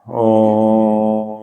Om.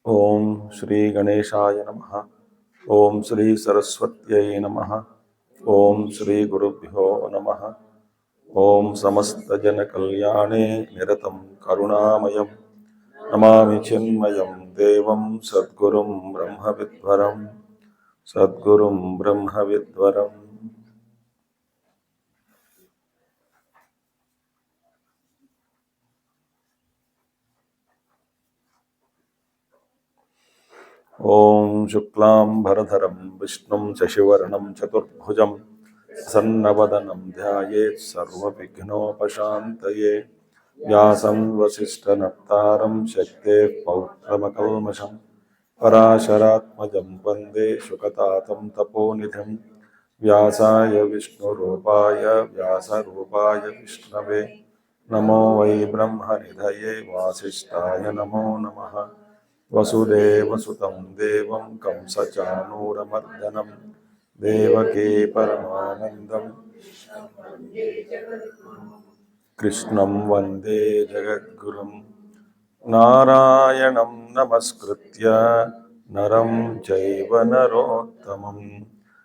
Om Shri Ganeshaya Namaha. Om Shri Saraswatyai Namaha. Om Shri Gurubhyo Namaha. Om Samasta Jana Kalyane Niratam Karunamayam Namami Chinmayam Devam Sadgurum Brahma Vidvaram Sadgurum Brahma Vidvaram. Om Shuklam Bharadharam Vishnum Shashivaranam Chaturbhujam Sannavadanam Dhyayet Sarva Vignopashantaye Vyasam Vasishtanaptaram Shakte Pautramakalmasham Parasharatmajam Vande Shukatatam Taponidham Vyasaya Vishnurupaya Vyasarupaya Vishnave Namo Vai Brahmanidhaye Vasishtaya Namo Namaha Vasudevasutam Devam Kamsachanuramardanam Devaki Paramanandam Krishnam Vande Jagadgurum Narayanam Namaskritya Naram Chaiva Narottamam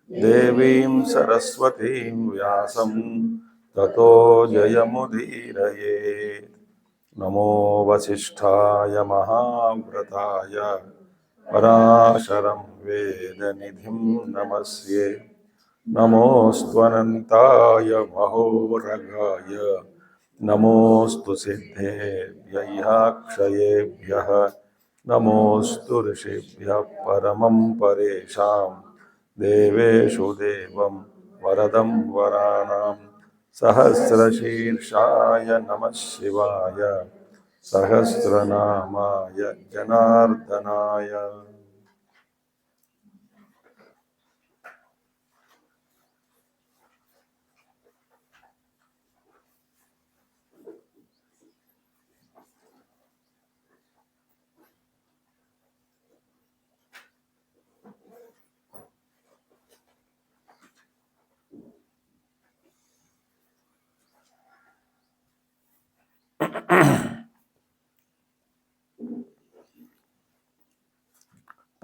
Devim Saraswatim Vyasam Tato Jayamudiraye Namo Vasishtaya Mahabharataya Parasharam Vedanidhim Namasye Namostvanantaya Mahoragaya Namostu Siddhebhya Kshayebhya Namostu Rishibhya Paramam Paresham Deveshu Devam Varadam Varanam Sahasrashirshaya Namah Shivaya Sahasranamaya Janardhanaya.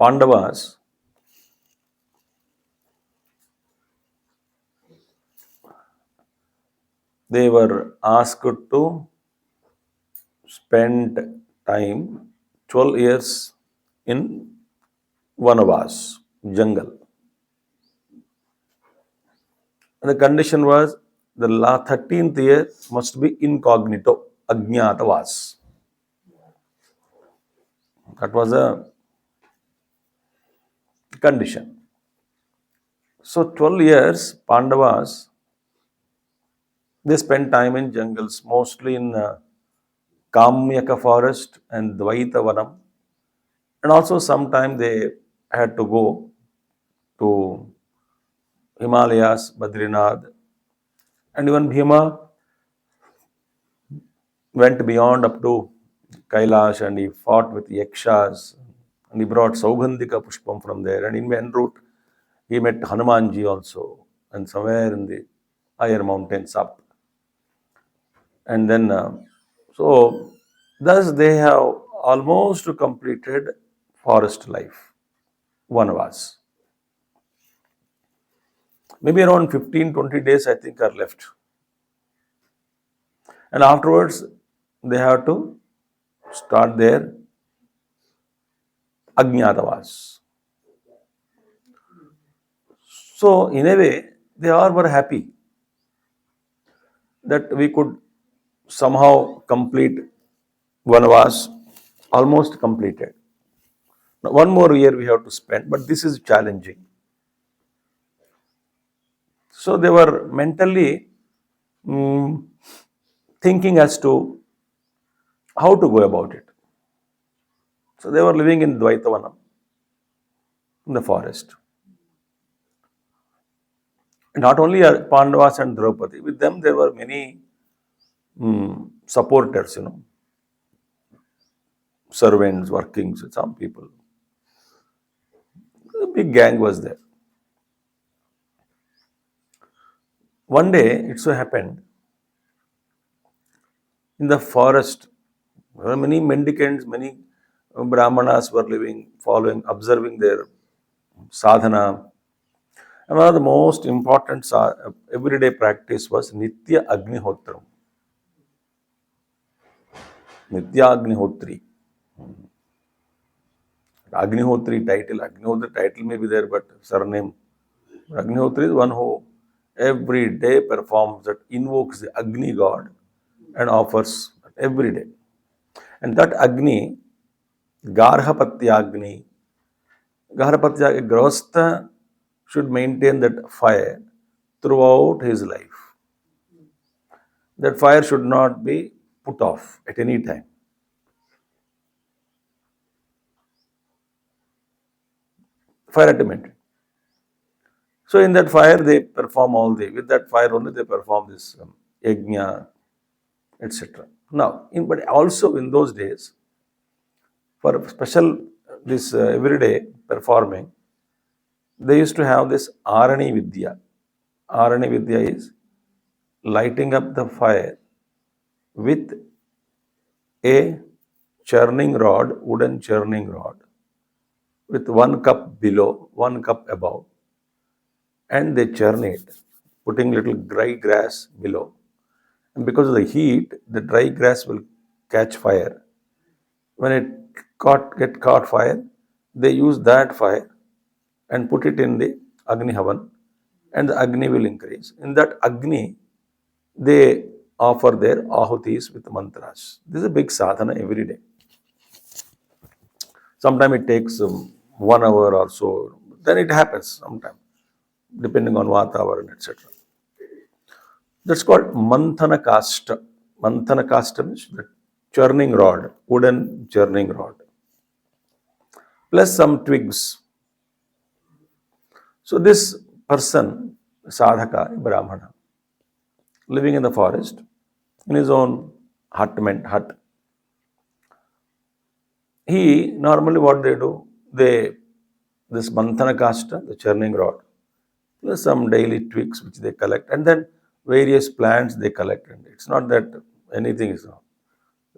Pandavas, they were asked to spend time 12 years in Vanavas, jungle. And the condition was the 13th year must be incognito, Ajnatavas. That was a condition. So 12 years, Pandavas, they spent time in jungles, mostly in Kamyaka forest and Dvaita Vanam. And also sometime they had to go to Himalayas, Badrinath. And even Bhima went beyond up to Kailash and he fought with Yakshas. And he brought Saugandhika Pushpam from there. And in en route, he met Hanumanji also. And somewhere in the higher mountains up. And then, so thus they have almost completed forest life, Vanavas. Maybe around 15-20 days, I think, are left. And afterwards, they have to start their Ajnatavas. So, in a way, they all were happy that we could somehow complete Vanavas, almost completed. Now, one more year we have to spend, but this is challenging. So, they were mentally thinking as to how to go about it. So they were living in Dvaitavanam, in the forest. And not only Pandavas and Draupadi, with them there were many supporters, servants, workings, some people. A big gang was there. One day, it so happened, in the forest, there were many mendicants, many brahmanas were living, following, observing their sadhana. And one of the most important everyday practice was Nitya Agnihotram. Nitya Agnihotri. Agnihotri title may be there, but surname. Agnihotri is one who every day performs that, invokes the Agni god and offers every day. And that Agni, Garhapatyagni, Grahastha should maintain that fire throughout his life. That fire should not be put off at any time. Fire at a maintain. So in that fire they perform all day. With that fire only they perform this yajna, etc. Now, but also in those days, for special this everyday performing, they used to have this Arani Vidya. Arani Vidya is lighting up the fire with a churning rod, wooden churning rod, with 1 cup below, 1 cup above, and they churn it, putting little dry grass below. And because of the heat, the dry grass will catch fire. When it get caught fire, they use that fire and put it in the Agni Havan, and the Agni will increase. In that Agni, they offer their ahutis with mantras. This is a big sadhana every day. Sometimes it takes 1 hour or so. Then it happens sometime, depending on Vatavaran, etc. That's called Manthana Kasta. Manthana Kasta means the churning rod, wooden churning rod, plus some twigs. So this person, sadhaka, Brahmana, living in the forest, in his own hut, he normally what they do, this Manthana Kasta, the churning rod, plus some daily twigs which they collect, and then various plants they collect. And it's not that anything is wrong.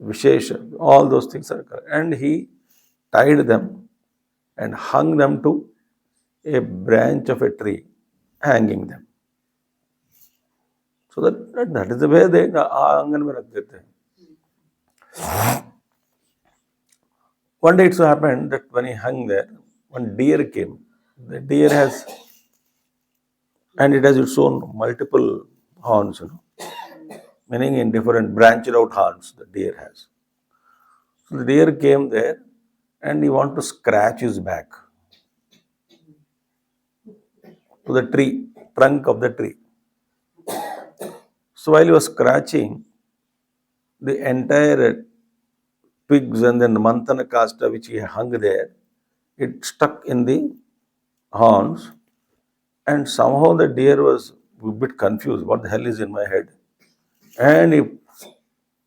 Vishesha, all those things are correct. And he tied them and hung them to a branch of a tree, hanging them. So that is the way they angan mein rakh dete hain. One day it so happened that when he hung there, one deer came. The deer has, and it has its own multiple horns, meaning in different branched out horns the deer has. So the deer came there and he wanted to scratch his back to the tree, trunk of the tree. So while he was scratching, the entire twigs and then the Manthana Kasta which he hung there, it stuck in the horns, and somehow the deer was a bit confused. What the hell is in my head? And he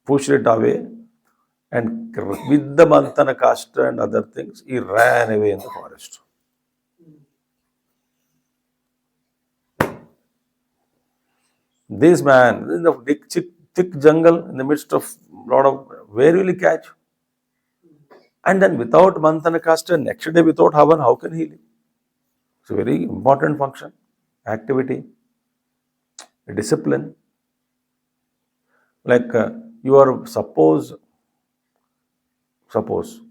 pushed it away, and with the Manthana Kasta and other things, he ran away in the forest. This man, in the thick jungle, in the midst of lot of, where will he catch? And then without Manthana Kasta, next day without Havan, how can he live? It's a very important function, activity, a discipline. Like you are, suppose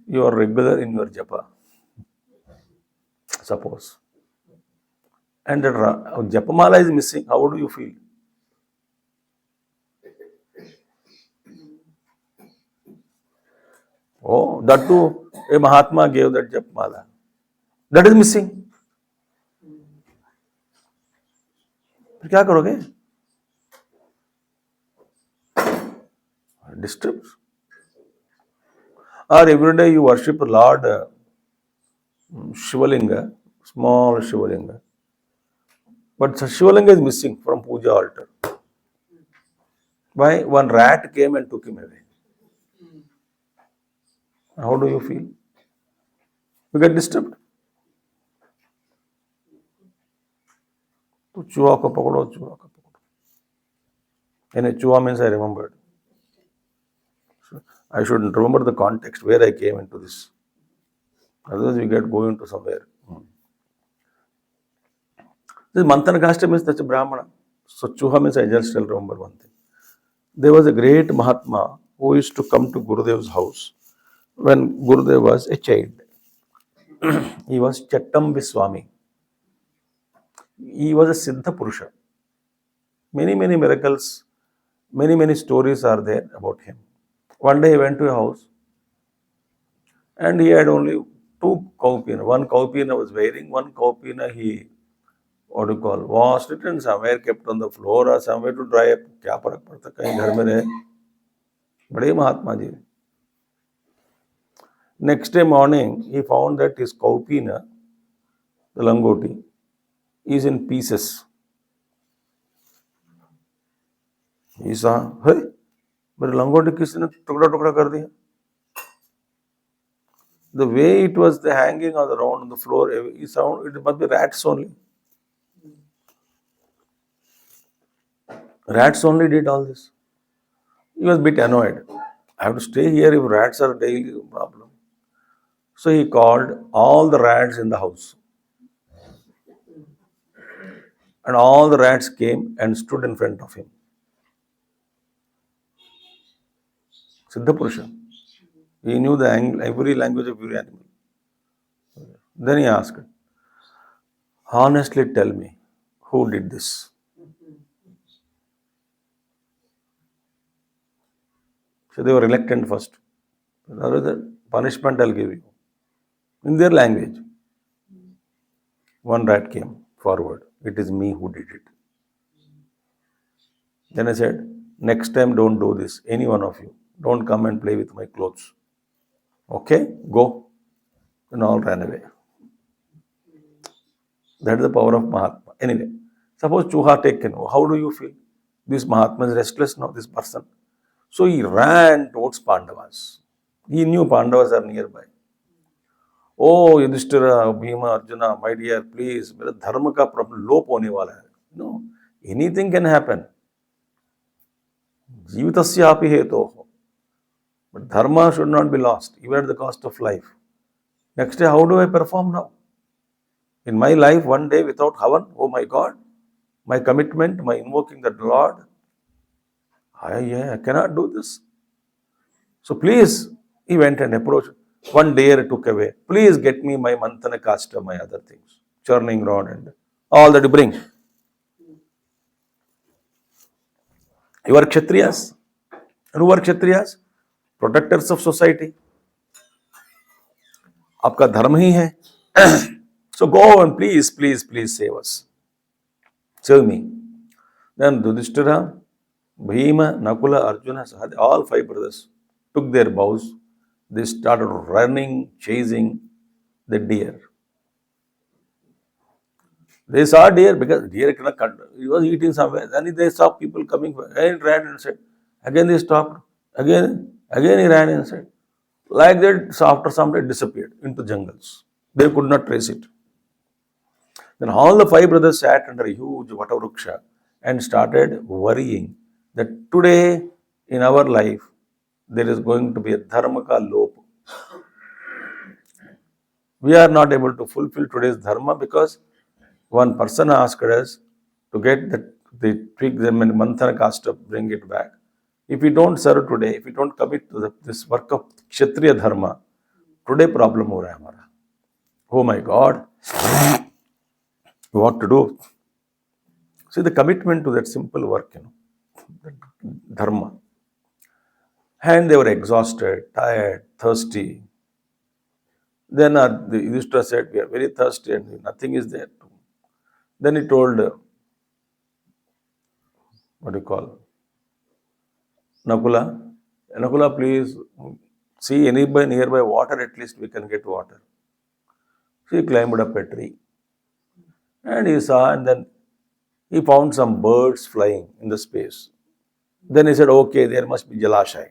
you are regular in your japa, suppose, and that japamala is missing, how do you feel? Oh, that too, a Mahatma gave that japamala. That is missing. फिर क्या करोगे? Disturbed? Or every day you worship Lord Shivalinga, small Shivalinga. But Shivalinga is missing from puja altar. Why? One rat came and took him away. How do you feel? You get disturbed. तो चूहा को पकड़ो, चूहा को पकड़ो. And chua means I remembered. So I should remember the context where I came into this. Otherwise we get going to somewhere. This Mantana caste means that's a Brahmana. So Chuha means I just still remember one thing. There was a great Mahatma who used to come to Gurudev's house when Gurudev was a child. He was Chattam Viswami. He was a Siddha Purusha. Many miracles, many stories are there about him. One day he went to a house and he had only two kaupina. One kaupina was wearing, one kaupina he, washed it and somewhere kept on the floor or somewhere to dry up. क्या फर्क पड़ता, कहीं घर में रहे. बड़े Mahatma ji. Next day morning, he found that his kaupina, the langoti, is in pieces. He saw, hey, मेरे langoti किसी ने टुकड़ा कर दिया. The way it was hanging on the floor, he found it must be rats only. Rats only did all this. He was a bit annoyed. I have to stay here if rats are daily problem. So he called all the rats in the house. And all the rats came and stood in front of him. Siddha Purusha. He knew every language of every animal. Then he asked, honestly tell me, who did this? So they were reluctant first. Other punishment I'll give you. In their language. One rat came forward. It is me who did it. Then I said, next time don't do this. Any one of you. Don't come and play with my clothes. Okay? Go. And all ran away. That is the power of Mahatma. Anyway, suppose Chuha taken. How do you feel? This Mahatma is restless now, this person. So he ran towards Pandavas. He knew Pandavas are nearby. Oh, Yudhishthira, Bhima, Arjuna, my dear, please, मेरा धर्म का problem लोप होने वाला है. No, anything can happen. जीवितस्यापि हेतोः. But dharma should not be lost, even at the cost of life. Next day, how do I perform now? In my life, one day without Havan, oh my God, my commitment, my invoking the Lord, I cannot do this. So please, he went and approached. One dare took away. Please get me my mantana kasta, my other things, churning rod and all that you bring. You are Kshatriyas. And who are Kshatriyas? Protectors of society. आपका धर्म ही है. So go and please save us. Save me. Then Yudhishthira, Bhima, Nakula, Arjuna, Sahadeva, all five brothers took their bows. They started running, chasing the deer. They saw deer because deer cannot cut. He was eating somewhere. Then they saw people coming and ran inside. Again they stopped. Again he ran inside. Like that, so after some time, it disappeared into jungles. They could not trace it. Then all the five brothers sat under a huge Vatavruksha and started worrying that today in our life there is going to be a dharma ka lop. We are not able to fulfill today's dharma because one person asked us to get the tweak them and manthana kasta, bring it back. If we don't serve today, if we don't commit to this work of Kshatriya dharma, today problem ho raha hai hamara. Oh my God, what to do? See the commitment to that simple work, that dharma. And they were exhausted, tired, thirsty. Then the Yudhishthira said, we are very thirsty and nothing is there. Then he told, Nakula, Nakula, please see nearby water, at least we can get water. So he climbed up a tree and he saw, and then he found some birds flying in the space. Then he said, okay, there must be Jalashai.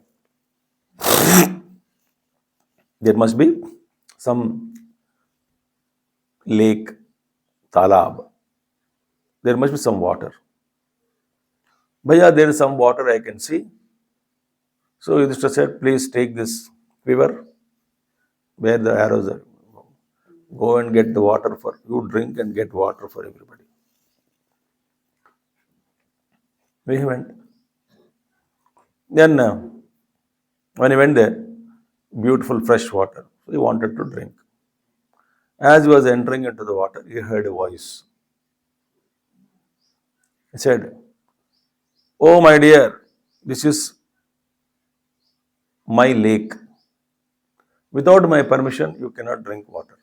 There must be some lake, talab. There must be some water. Bhaiya, there is some water I can see. So Yudhishthira said, please take this quiver where the arrows are. Go and get the water for you, drink and get water for everybody. We went. Then when he went there, beautiful fresh water. So he wanted to drink. As he was entering into the water, he heard a voice. He said, oh my dear, this is my lake. Without my permission, you cannot drink water.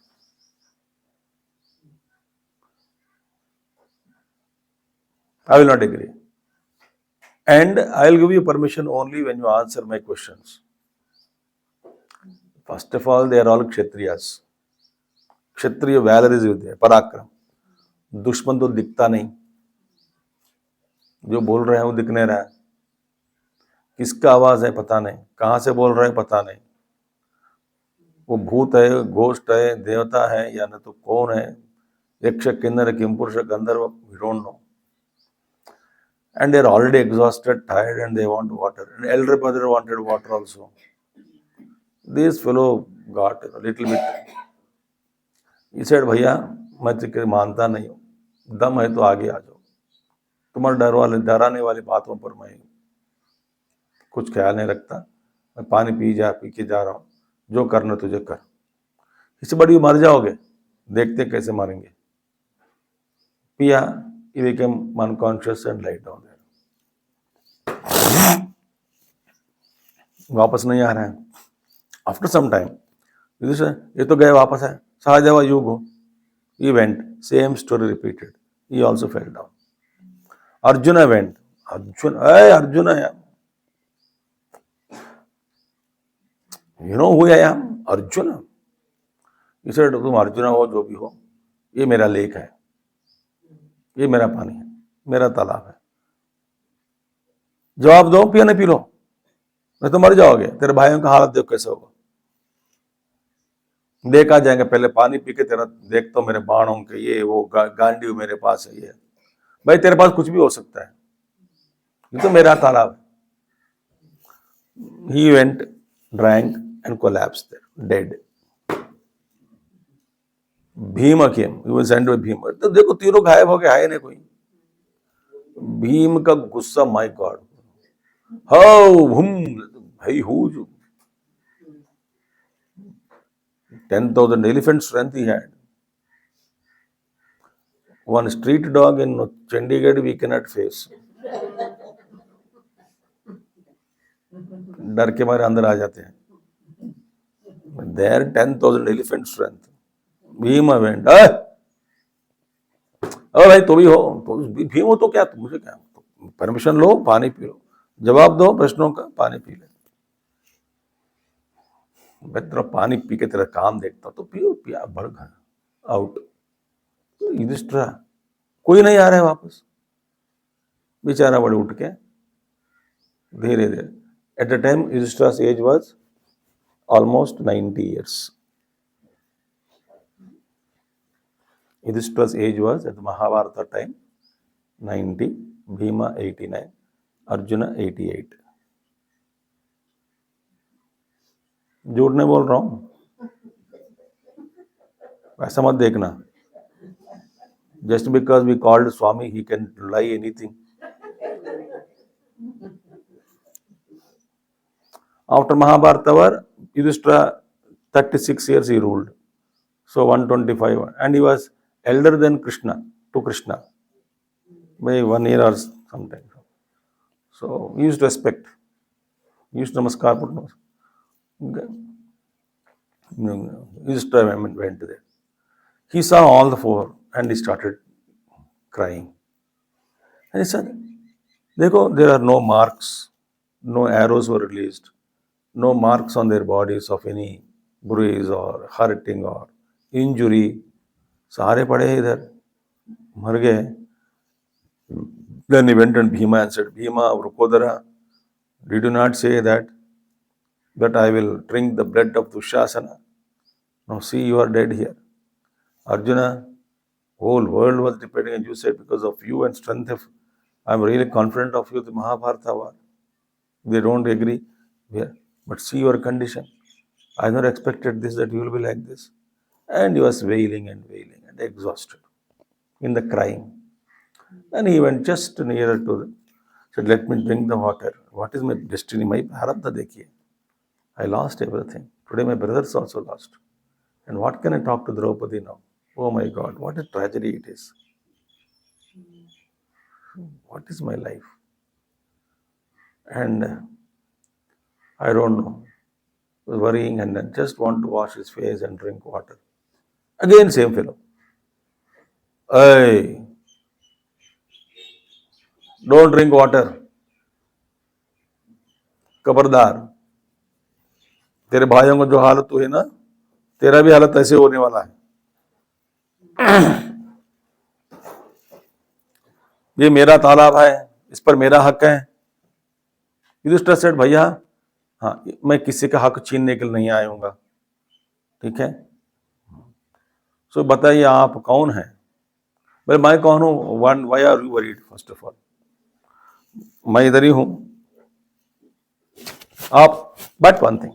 I will not agree. And I will give you permission only when you answer my questions. First of all, they are all Kshatriyas. Kshatriya valor is with them, Parakram. दुश्मन तो दिखता नहीं, जो बोल रहे हैं वो दिख नहीं रहा है, किसका आवाज है पता नहीं, कहाँ से बोल रहे हैं पता नहीं, वो भूत है, घोस्ट है, देवता है या न तो कौन है, यक्ष किन्नर किमपुरुष गंधर्व, we don't know. And they are already exhausted, tired, and they want water. And elder brother wanted water also. This fellow got a little bit. He said, भैया मैं तो मानता नहीं हूँ, दम है तो आगे आ जाओ, तुम्हारे डराने वाली बातों पर मैं कुछ ख्याल नहीं रखता, मैं पानी पी के जा रहा हूँ, जो करना तुझे कर, इससे बड़ी मर जाओगे, देखते कैसे मारेंगे. पिया, he became unconscious and laid down there. वापस नहीं आ रहा है. After some time, ये तो गए वापस है, Sahajava you go. He went, same story repeated. He also fell down. Arjuna went. Arjuna, you know who I am? Arjuna. He said, तुम अर्जुना हो जो भी हो, ये मेरा लेक है, ये मेरा पानी है, मेरा तालाब है, जवाब दो, पिया नहीं पी लो, नहीं तो मर जाओगे, तेरे भाइयों का हालत देखो कैसे होगा, देखा जाएगा, पहले पानी पी के तेरा देखता हूं मेरे बाणों के, ये वो गांडी मेरे पास है, ये भाई तेरे पास कुछ भी हो सकता है, ये तो मेरा तालाब है. He went, drank and collapsed there, dead. Bhim came, he was sent with Bhim. तो देखो तीनों गायब हो गए, है नहीं कोई. भीम का गुस्सा, माय गॉड, हाउ भाई whose 10,000 elephant strength he had. One street dog in Chandigarh we cannot face. डर के मारे अंदर आ जाते हैं. There 10,000 elephant strength. Bhim went. भाई तो भी हो, तो भीम हो तो क्या, तुम मुझे क्या, परमिशन लो, पानी पी लो, जवाब दो प्रश्नों का, पानी पी ले. मैं तेरा पानी पी के तेरा काम देखता, तो पियो, पिया बढ़ गया, आउट. युधिष्ठिर कोई नहीं आ रहा है वापस, बेचारा बड़े उठ के धीरे धीरे. At the time Yudhishthira's age was almost 90 years. Yudhishthira's age was at the Mahabharata time 90, Bhima 89, Arjuna 88. झूठ नहीं बोल रहा हूं, ऐसा मत देखना. Just because we called Swami, he can lie anything. After Mahabharata war, Yudhishthira 36 years he ruled. So 125, and he was elder than Krishna, to Krishna, by 1 year or something. So he used to respect, he used to namaskar put namaskar. Yudhishthira went there. He saw all the four and he started crying. And he said, देखो, there are no marks, no arrows were released, no marks on their bodies of any bruise or hurting or injury. सारे पड़े हैं इधर, मर गए. Then he went and Bhima and said, Bhima, Vrukodara, did you not say that I will drink the blood of Dushasana? Now see, you are dead here. Arjuna, whole world was depending, and you said because of you and strength of, I am really confident of you, the Mahabharata war. They don't agree. Yeah. But see your condition. I never expected this, that you will be like this. And he was wailing and exhausted in the crying. And he went just nearer to them. Said, let me drink the water. What is my destiny? My Bharata dekhiye. I lost everything. Today my brothers also lost. And what can I talk to Draupadi now? Oh my God, what a tragedy it is. What is my life? And I don't know. I was worrying and then just want to wash his face and drink water. Again, same fellow. Hey, don't drink water. खबरदार, तेरे भाइयों को जो हालत हुई ना, तेरा भी हालत ऐसे होने वाला है. ये मेरा तालाब है, इस पर मेरा हक है. युधिष्ठिर सेठ, भैया, हाँ, मैं किसी का हक छीनने के लिए नहीं आऊंगा, ठीक है. सो बताइए आप कौन हैं? बोले मैं कौन हूँ? Why are you worried? First of all, मैं इधर ही हूं. आप बट वन थिंग,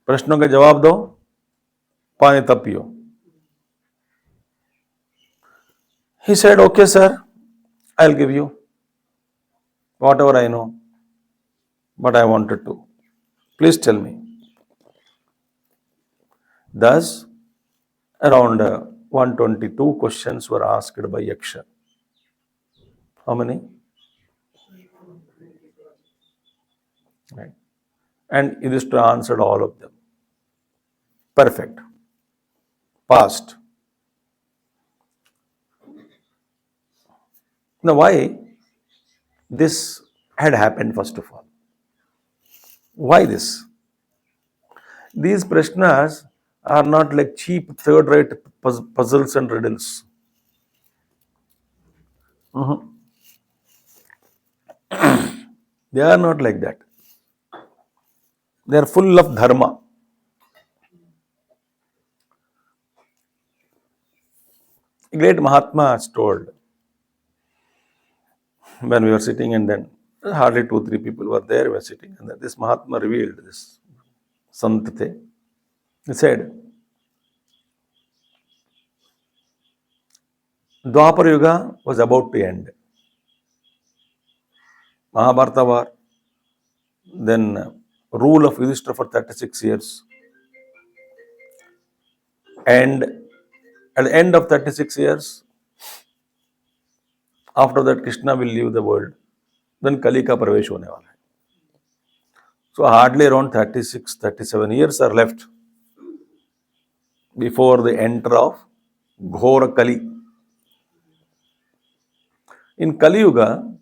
प्रश्नों के जवाब दो, पानी तब पियो. He said, okay sir, I'll give you whatever I know, but I wanted to. Please tell me. Thus, around 122 questions were asked by Yaksha. How many? Right. And Yudhishthira answered all of them. Perfect. Passed. Now, why this had happened, first of all? Why this? These prashnas are not like cheap third-rate puzzles and riddles. They are not like that. They are full of dharma. A great Mahatma has told, when we were sitting, and then hardly 2-3 people were there, we were sitting, and then this Mahatma revealed this Sant the. He said, Dwapar Yuga was about to end. Mahabharata war, then rule of Yudhishthira for 36 years. And at the end of 36 years, after that Krishna will leave the world. Then Kali ka pravesh hone wala hai. So hardly around 36-37 years are left before the enter of Ghora Kali. In Kali Yuga,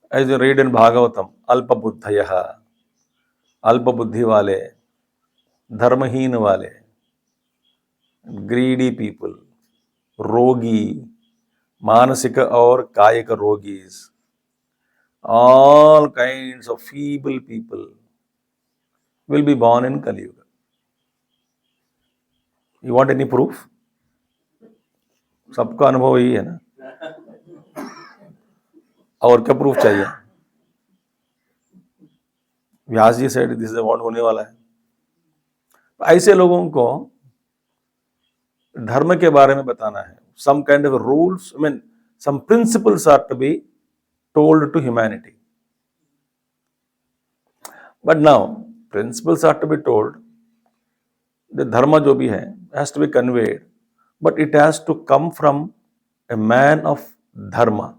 as you read in Bhagavatam, Alpa Buddhayaha, Alpa Buddhi wale, Dharmahin wale, greedy people, rogi, manasika or kayika rogis, all kinds of feeble people will be born in Kali Yuga. You want any proof? सबका अनुभव यही है ना, और क्या proof चाहिए? व्यास जी said this is what होने वाला है. ऐसे लोगों को धर्म के बारे में बताना है. Some kind of rules, I mean, some principles are to be told to humanity. But now, principles are to be told. The dharma जो भी है has to be conveyed, but it has to come from a man of dharma.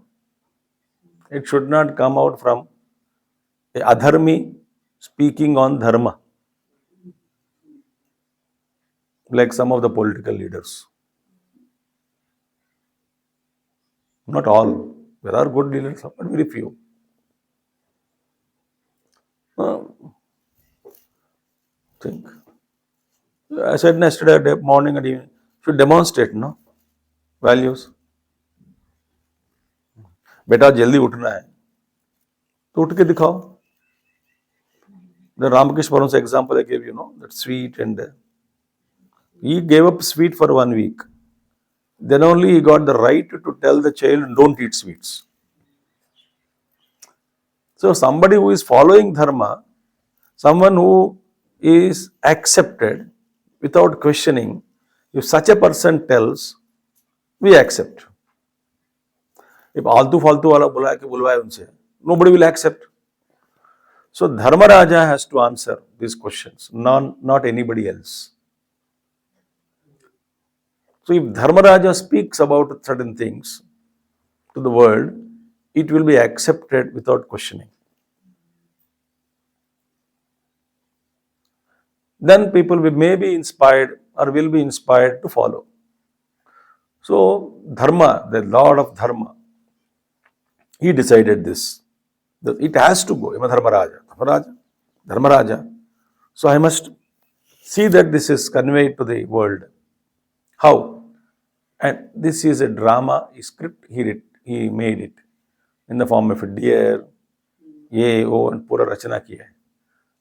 It should not come out from a adharmi speaking on dharma, like some of the political leaders. Not all. There are good leaders, but very few. Uh, think. I said yesterday morning and evening, should demonstrate, no? Values. बेटा जल्दी उठना है तो उठ के दिखाओ. The Ramakrishna Param's example I gave, that sweet, and he gave up sweet for 1 week. Then only he got the right to tell the child, don't eat sweets. So somebody who is following dharma, someone who is accepted without questioning, if such a person tells, we accept. If altu faltu wala bulwaye unse, nobody will accept. So Dharma Raja has to answer these questions, not anybody else. So if Dharmaraja speaks about certain things to the world, it will be accepted without questioning. Then people may be inspired or will be inspired to follow. So Dharma, the Lord of Dharma, he decided this, that it has to go. Dharmaraja. So I must see that this is conveyed to the world. How? And this is a drama, a script he made it in the form of a deer, and pura rachana kiya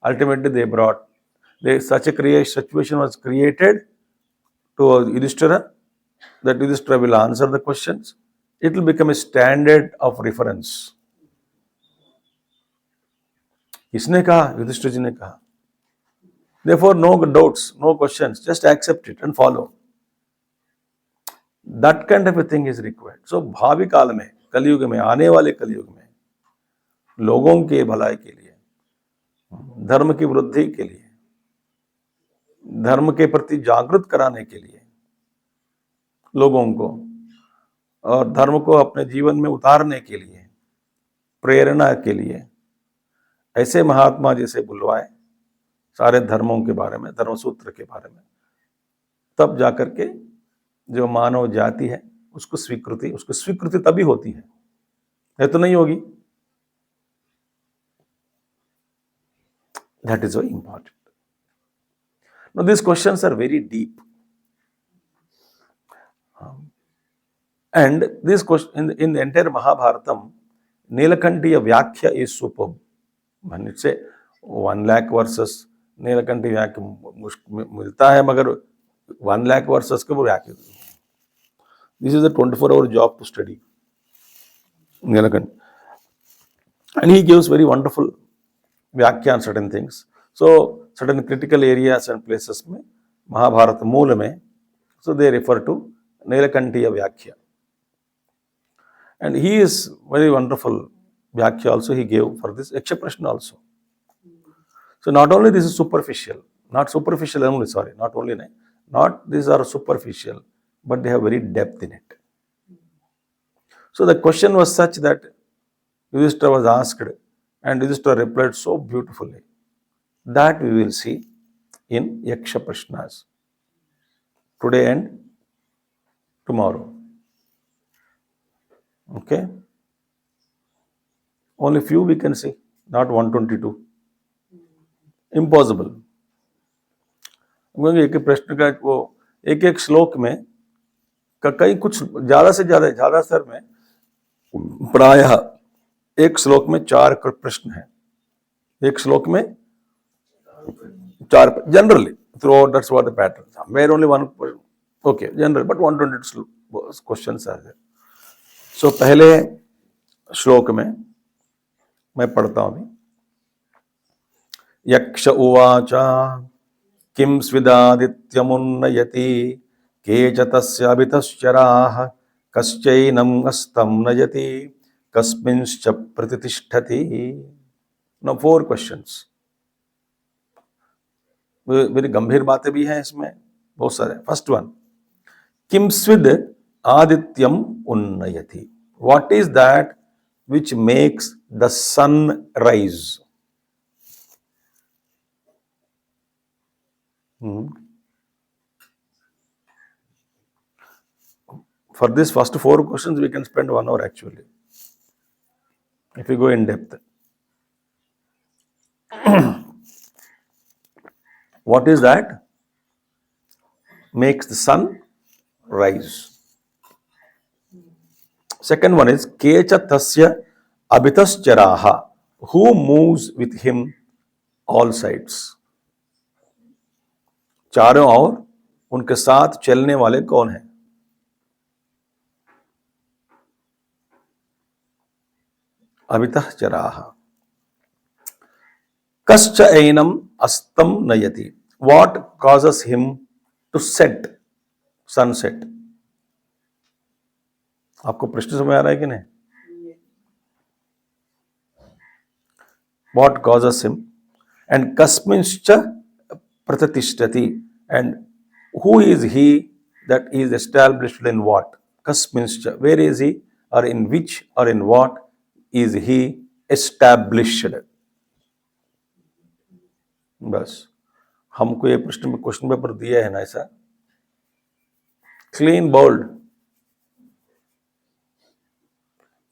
hai. Ultimately such a situation was created to Yudhishthira, that Yudhishthira will answer the questions. It will become a standard of reference. Isne kaha, Yudhishthira ji ne kaha. Therefore, no doubts, no questions, just accept it and follow. That kind of a thing is required. So, भावी काल में, कलयुग में, आने वाले कलयुग में, लोगों के भलाई के लिए, धर्म की वृद्धि के लिए, धर्म के प्रति जागृत कराने के लिए लोगों को, और धर्म को अपने जीवन में उतारने के लिए, प्रेरणा के लिए ऐसे महात्मा जैसे बुलवाए सारे धर्मों के बारे में, धर्म सूत्र के बारे में, तब जाकर के जो मानव जाति है उसकी स्वीकृति तभी होती है तो नहीं होगी. That is very important. Now these questions are very deep. And this question in the entire Mahabharatam, Neelakantiya Vyakhya is superb. When it say 1 lakh verses, Neelakantiya Vyakhya milta hai, magar 1 lakh verses ke Vyakhya. This is a 24-hour job to study Neelakanti. And he gives very wonderful Vyakhya on certain things. So certain critical areas and places mein, Mahabharata Moola mein, so they refer to Neelakantiya Vyakhya. And he is very wonderful Vyakhya also he gave for this Yaksha Prashna also. So not only this is superficial, not these are superficial, but they have very depth in it. So the question was such that Yudhishthira was asked and Yudhishthira replied so beautifully. That we will see in Yaksha Prashnas today and tomorrow. Okay? Only few we can see, not 122. Impossible. एक प्रश्न का वो एक श्लोक में कई कुछ ज्यादा सर में प्रायः एक श्लोक में 4 प्रश्न हैं. एक श्लोक में 4 generally throughout, that's what the pattern. Somewhere only one question. Okay, general, but 122 questions are there. So पहले श्लोक में मैं पढ़ता हूं अभी. यक्ष उवाच किं स्विदादित्यमुन्नयति केच तस्याभितश्चराः कश्चैनम् अस्तं नयति कस्मिंश्च प्रतितिष्ठति. Now 4 questions. वेरी गंभीर बातें भी हैं इसमें, बहुत सारे. फर्स्ट वन, किम स्विद आदित्यम उन्नयति. What is that which makes the sun rise? For this first 4 questions, we can spend 1 hour actually, if we go in depth. What is that? Makes the sun rise. Second one is Kecha Tasya Abhitascharaha. Who moves with him all sides? चारों ओर उनके साथ चलने वाले कौन हैं? अभितश्चराः. कश्च ऐनम अस्तं नयति. What causes him to set? Sunset. आपको प्रश्न समझ आ रहा है कि नहीं? What causes him? And kasminscha pratatishthati. And who is he that is established in what? Kasminscha. Where is he? Or in which or in what is he established? बस हमको ये प्रश्न क्वेश्चन पेपर दिया है ना, ऐसा क्लीन बोल्ड.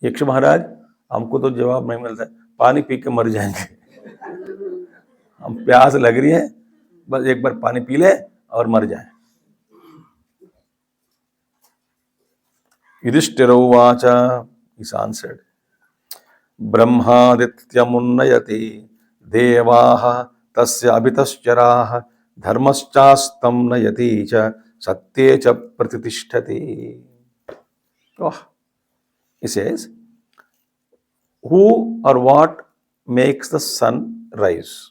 यक्ष महाराज हमको तो जवाब नहीं मिलता है, पानी पी के मर जाएंगे. हम प्यास लग रही है, बस एक बार पानी पी ले और मर जाए. युधिष्ठिर उवाच. He answered, ब्रह्मादित्यमुन्नयति देवाः तस्य अभितश्चराः धर्मश्चास्तं नयति च सत्ये च प्रतितिष्ठति. Oh, he says, who or what makes the sun rise?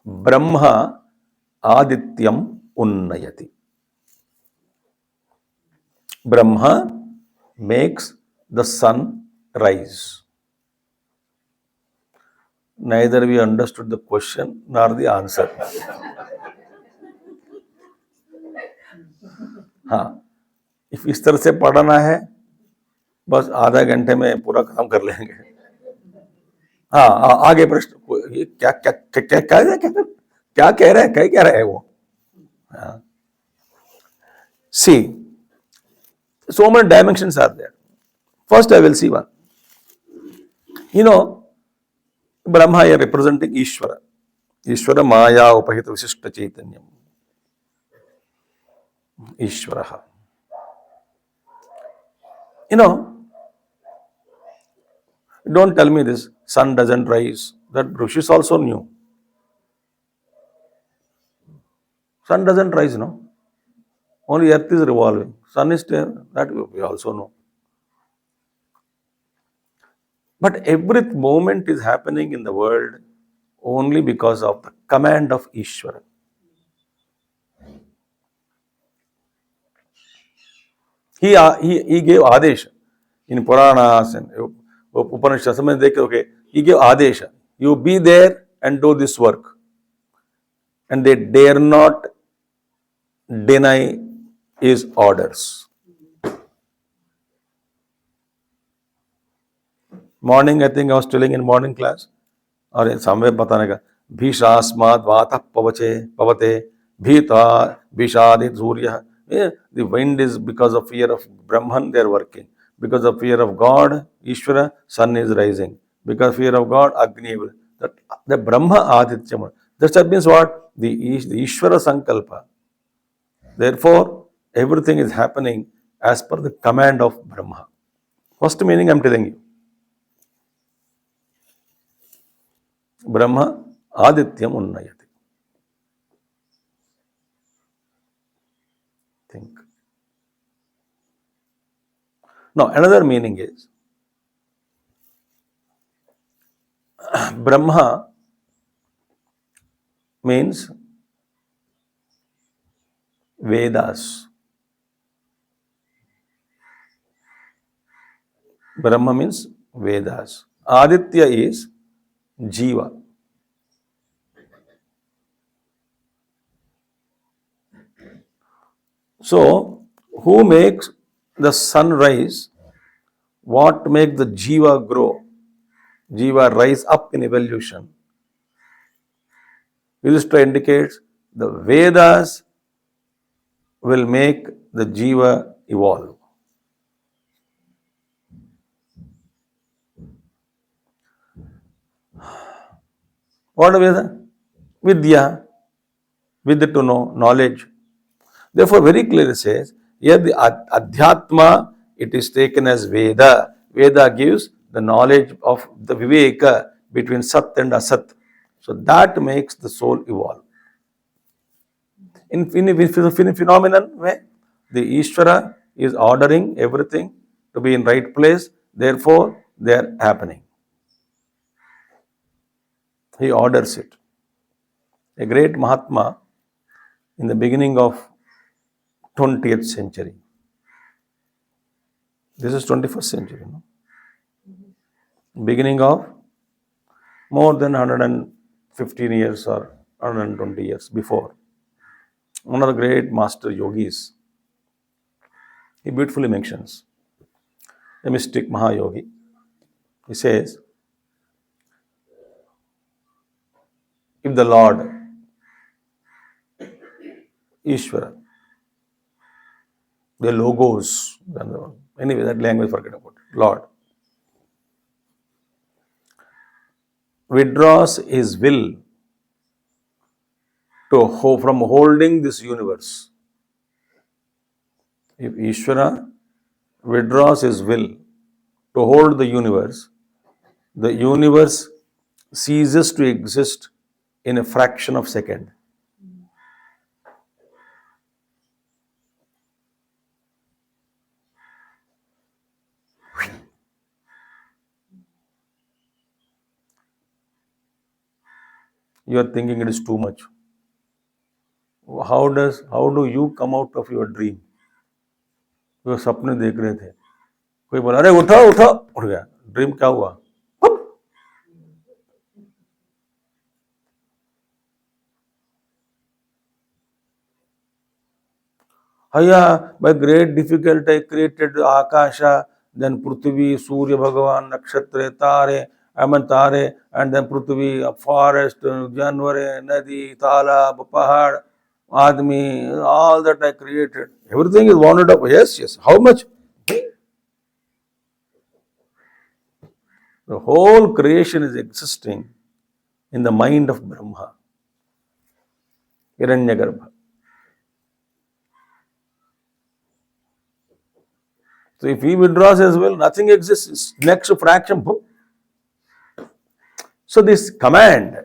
Brahma Adityam Unnayati. Brahma makes the sun rise. Neither we understood the question nor the answer. हाँ, if इस तरह से पढ़ना है बस आधा घंटे में पूरा काम कर लेंगे. हाँ, आगे प्रश्न. ये क्या क्या क्या क्या क्या कह रहे हैं, क्या रहे हैं वो? हाँ. See, so many dimensions are there. First I will see one. Brahma here representing Ishvara. Ishvara Maya Upahita Visishta Chaitanyam. Ishvaraha. Don't tell me this, sun doesn't rise. That Rishis also knew. Sun doesn't rise, no? Only earth is revolving. Sun is there, that we also know. But every moment is happening in the world only because of the command of Ishvara. He gave Adesha. In Puranas and Upanishads, he gave Adesha. You be there and do this work. And they dare not deny his orders. Morning, I think I was telling in morning class, or in somewhere बताने का, भीषास्माद् वातः पवते भीता भीषादित सूर्यः. The wind is because of fear of Brahman, they are working. Because of fear of God, Ishvara, sun is rising. Because of fear of God, Agni will. The Brahma Aditya. That means what? The Ishvara Sankalpa. Therefore, everything is happening as per the command of Brahma. First meaning I am telling you. Brahma Adityam Unnayati. Think. Now, another meaning is Brahma means Vedas. Brahma means Vedas. Aditya is Jiva. So, who makes the sun rise? What makes the Jiva grow? Jiva rise up in evolution. Yudhishthira indicates the Vedas will make the Jiva evolve. What is Veda? Vidya, with to know, knowledge. Therefore, very clearly says, here the Adhyatma, it is taken as Veda. Veda gives the knowledge of the Viveka between Sat and Asat. So that makes the soul evolve. In phenomenon way, the Ishvara is ordering everything to be in right place, therefore they are happening. He orders it. A great Mahatma in the beginning of 20th century. This is 21st century. No? Beginning of more than 115 years or 120 years before. One of the great master yogis, he beautifully mentions a mystic Mahayogi. He says, if the Lord, Ishvara, the logos, anyway, that language forget about it, Lord, withdraws his will from holding this universe. If Ishvara withdraws his will to hold the universe ceases to exist in a fraction of a second. You are thinking it is too much. How do you come out of your dream? वो सपने देख रहे थे, कोई बोला अरे उठो उठो, उठ गया, ड्रीम क्या हुआ? By great difficulty I created Akasha, then Prithvi, Surya Bhagavan, Nakshatra, Tare, Tare, and then Prithvi, a forest, Janware, Nadi, Talab, Pahad, Admi, all that I created. Everything is wounded up. Yes, yes. How much? The whole creation is existing in the mind of Brahma, Hiranyagarbha. So if he withdraws as well, nothing exists. Next fraction. So this command,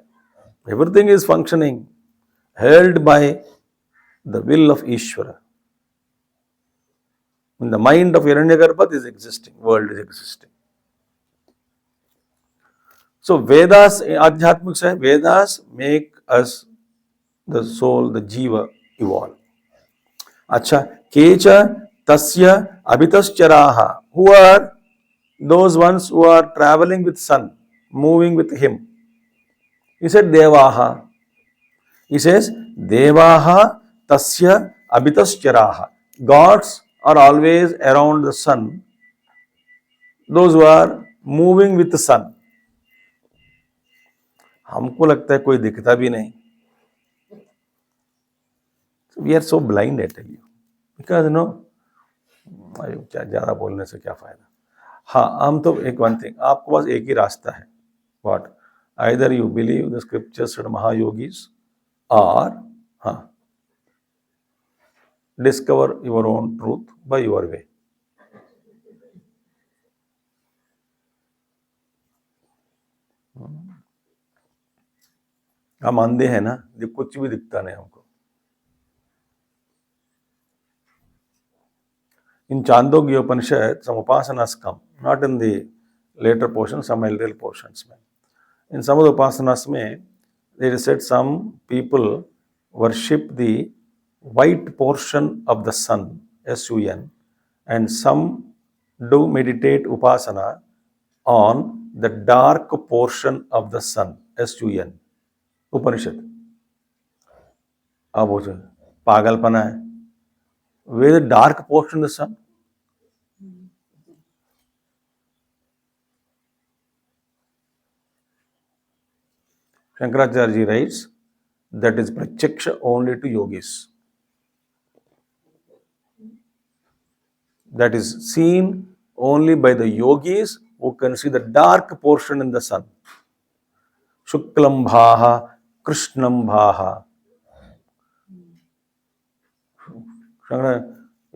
everything is functioning, held by the will of Ishvara. In the mind of Hiranyagarbha is existing, world is existing. So Vedas, Adhyatmik say, Vedas make us, the soul, the jiva, evolve. Acha, kecha tasya abhitascharaha, who are those ones who are traveling with sun, moving with him. He said Devaha. He says Devaha tasya abhitascharaha. Gods are always around the sun, those who are moving with the sun. हमको लगता है कोई दिखता भी नहीं. We are so blind, I tell you, because ज़्यादा बोलने से क्या फायदा. हाँ, हम तो एक वन थिंग, आपके पास एक ही रास्ता है. What? Either you believe the scriptures and Mahayogis, or discover your own truth by your way. हम अंधे हैं ना, कुछ भी दिखता नहीं हमको. In Chandogya Upanishad, some upasanas come, not in the later portions, some earlier portions. In some of the upasanas, there is said some people worship the white portion of the sun, S-U-N, and some do meditate upasana on the dark portion of the sun, S-U-N. Upanishad. अब वो पागलपना है. Where the dark portion of the sun? Shankaracharya ji writes, that is pratyaksha only to yogis. That is seen only by the yogis who can see the dark portion in the sun. शुक्लं भाः कृष्णं भाः.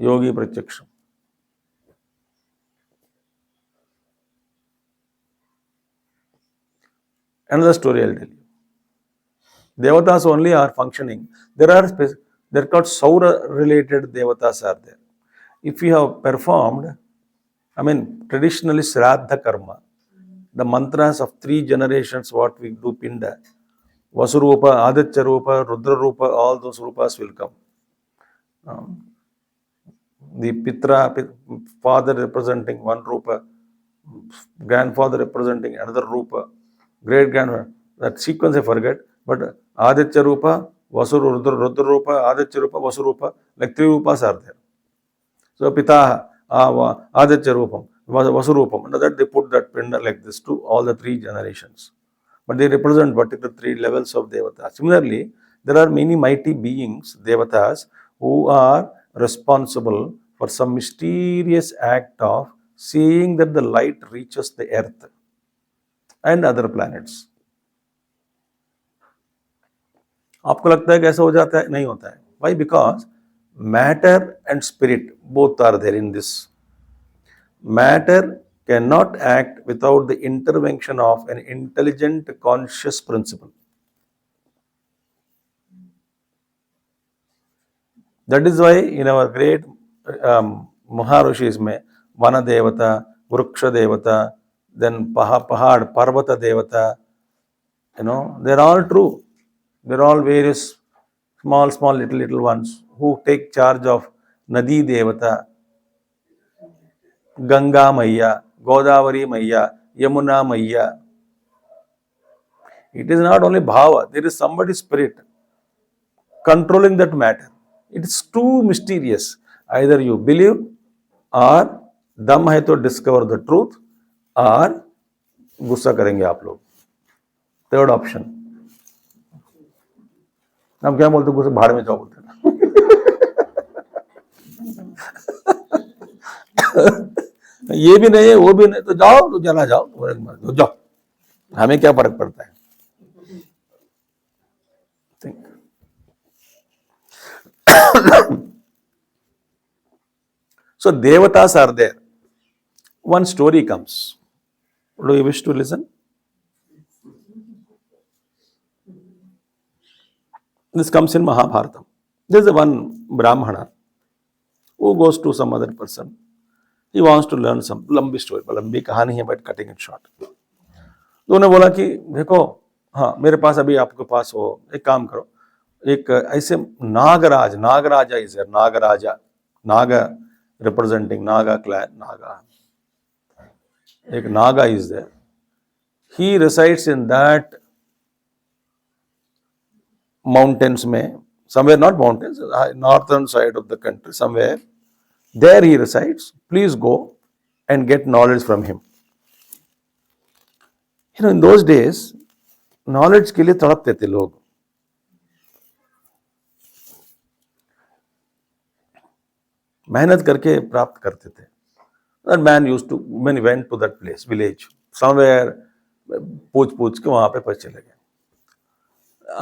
योगी प्रत्यक्षम. Another story I'll tell you. Devatas only are functioning. They're called Saura related Devatas are there. If you have performed, traditionally Shraddha Karma, the mantras of 3 generations, what we do Pinda, Vasurupa, Aditya Rupa, Rudra Rupa, all those Rupas will come. The Pitra, father representing one Rupa, grandfather representing another Rupa, great grandfather, that sequence I forget, but Aditya Rupa, Rudra Rupa, Aditya Rupa, Vasurupa, like 3 Rupas are there. So Pita, Aditya Rupam, Vasurupam, and that they put that pinda like this to all the 3 generations. But they represent particular 3 levels of Devatas. Similarly, there are many mighty beings, Devatas, who are responsible for some mysterious act of seeing that the light reaches the earth and other planets. आपको लगता है कि ऐसा हो जाता है? नहीं होता है. Why? Because matter and spirit both are there in this. Matter cannot act without the intervention of an intelligent conscious principle. That is why in our great Maharishis mein, Vana Devata, Vruksha Devata, then Pahad, Parvata Devata, they're all true. They're all various small, little ones who take charge of Nadi Devata, Ganga Maya, Godavari Maya, Yamuna Maya. It is not only bhava, there is somebody's spirit controlling that matter. It is too mysterious. Either you believe or दम है तो discover the truth or गुस्सा करेंगे आप लोग. Third option. हम क्या बोलते गुस्सा भाड़ में जाओ बोलते ना. ये भी नहीं है वो भी नहीं तो जाओ तो चला जाओ तो जाओ हमें क्या फर्क पड़ता है. So Devatas are there. One story comes. Do you wish to listen? This comes in Mahabharata. There is one Brahmana who goes to some other person. He wants to learn some लंबी story, लंबी कहानी है but cutting it short. तो उन्होंने बोला कि देखो हाँ मेरे पास अभी आपके पास हो एक काम करो एक ऐसे Nagaraja is Nagaraja Naga representing Naga clan, Naga. एक Naga is there. He resides in that mountains में, somewhere not mountains, northern side of the country, somewhere. There he resides. Please go and get knowledge from him. In those days, knowledge के लिए तड़पते थे लोग. मेहनत करके प्राप्त करते थे. That man when he went to that place, village, somewhere, पूछ के वहां पे चले गए.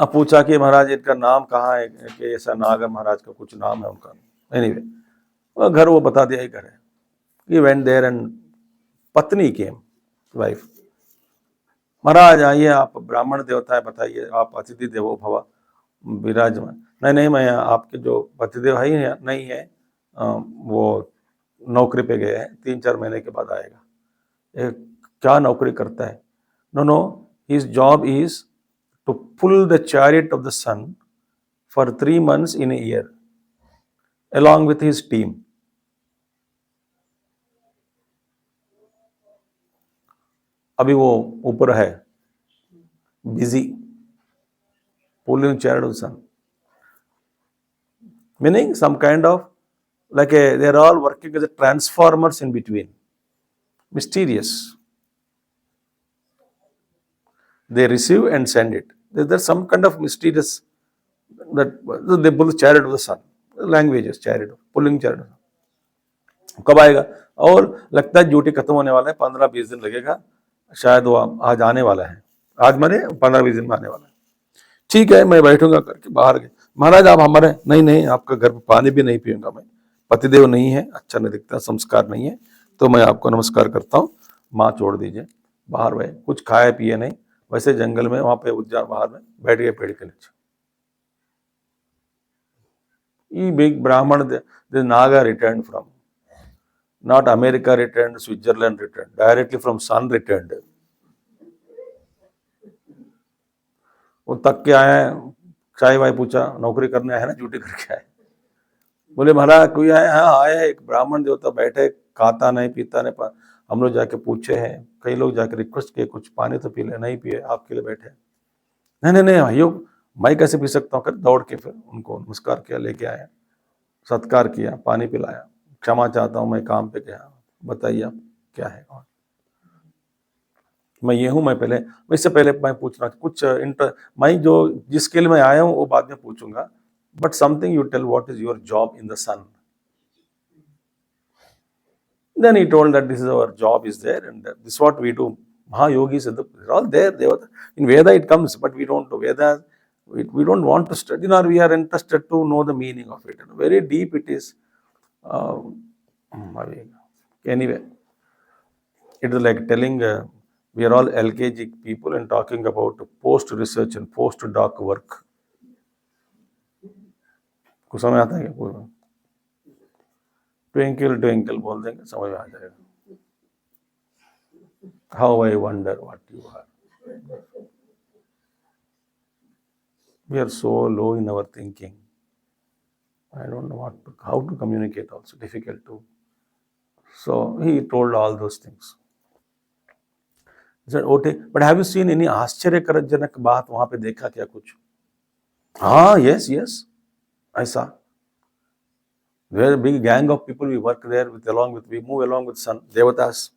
अब पूछा कि महाराज इनका नाम कहाँ है कि ऐसा नागर महाराज का कुछ नाम है उनका. Anyway, घर वो बता दिया ही घर है. He went there and पत्नी came, wife. महाराज आइए आप ब्राह्मण देवता है बताइए आप अतिथि देवो भव विराजमान. नहीं मैं आपके जो पतिदेव है नहीं है वो नौकरी पे गए हैं 3-4 महीने के बाद आएगा. क्या नौकरी करता है? No his job is to pull the chariot of the sun for 3 months in a year along with his team. अभी वो ऊपर है busy pulling chariot of the sun, meaning some kind of they are all working as a transformers in between. Mysterious. They receive and send it. There's some kind of mysterious that they pull the chariot of the sun. Languages, chariot, pulling chariot. कब आएगा? और लगता है duty खत्म होने वाला है 15-20 दिन लगेगा शायद वो आज आने वाला है. आज मैंने 15-20 दिन में आने वाला है। ठीक है, मैं बैठूंगा करके बाहर गए। महाराज आप हमारे, नहीं नहीं, आपका घर पे पानी भी नहीं पीऊंगा मैं, पतिदेव नहीं है, अच्छा नहीं दिखता, संस्कार नहीं है, तो मैं आपको नमस्कार करता हूँ, माँ छोड़ दीजिए। बाहर गए, कुछ खाए पिए नहीं, वैसे जंगल में वहां पे उद्यान बाहर में बैठ गए पेड़ के नीचे। ये बिग ब्राह्मण, the Naga returned from, not America returned, Switzerland returned, directly from sun returned. वो तक के आए, चाय वाय पूछा, नौकरी करने आए ना, ड्यूटी करके आए। बोले महाराज कोई आए? हाँ आए, एक ब्राह्मण देवता बैठे, खाता नहीं पीता नहीं हम लोग जाके पूछे हैं, कई लोग जाके रिक्वेस्ट किए, कुछ पानी तो पी ले, नहीं पिए, आपके लिए बैठे। नहीं नहीं नहीं भाइयों, मैं कैसे पी सकता हूँ? कर दौड़ के फिर उनको नमस्कार किया, लेके आया, सत्कार किया, पानी पिलाया, क्षमा चाहता हूँ, मैं काम पे गया, बताइए आप क्या है। और मैं ये हूँ, मैं पहले, इससे पहले मैं पूछना कुछ मैं जो जिसके लिए मैं आया हूँ वो बाद में पूछूंगा, but something you tell, what is your job in the sun? Then he told that this is our job is there, and this is what we do. Mahayogis, they're all there. They were, in Veda it comes, but we don't know Veda. We don't want to study, nor we are interested to know the meaning of it. Very deep it is. Uh, anyway, it is like telling we are all LKG people and talking about post research and post doc work. कुछ समझ आता है क्या? Twinkle twinkle बोल देंगे, समझ में आ जाएगा। How I wonder what you are. We are so low in our thinking. I don't know how to communicate also, difficult to. So he told all those things. He said, okay, but have you seen any आश्चर्यजनक बात वहां पे देखा क्या कुछ? हाँ, yes, I saw. There is a big gang of people, we work there we move along with sun, devatas,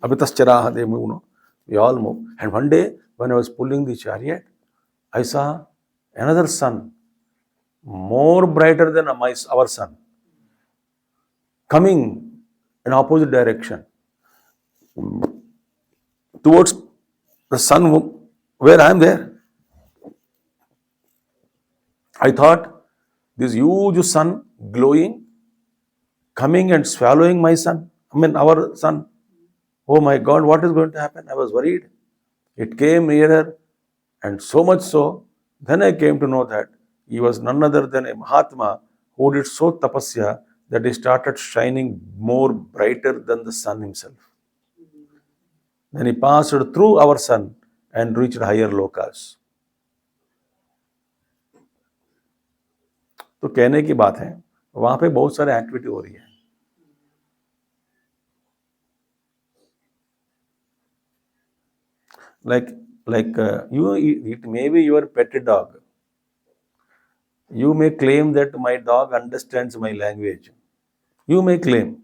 abhitascharaha, they move, we all move. And one day, when I was pulling the chariot, I saw another sun, more brighter than our sun, coming in opposite direction towards the sun where I am there. I thought this huge sun glowing, coming and swallowing my sun, our sun. Oh my God, what is going to happen? I was worried. It came nearer, and so much so, then I came to know that he was none other than a Mahatma who did so tapasya that he started shining more brighter than the sun himself. Then he passed through our sun and reached higher lokas. तो कहने की बात है, वहां पे बहुत सारे activity हो रही है. Like it may be your pet dog. You may claim that my dog understands my language. You may claim,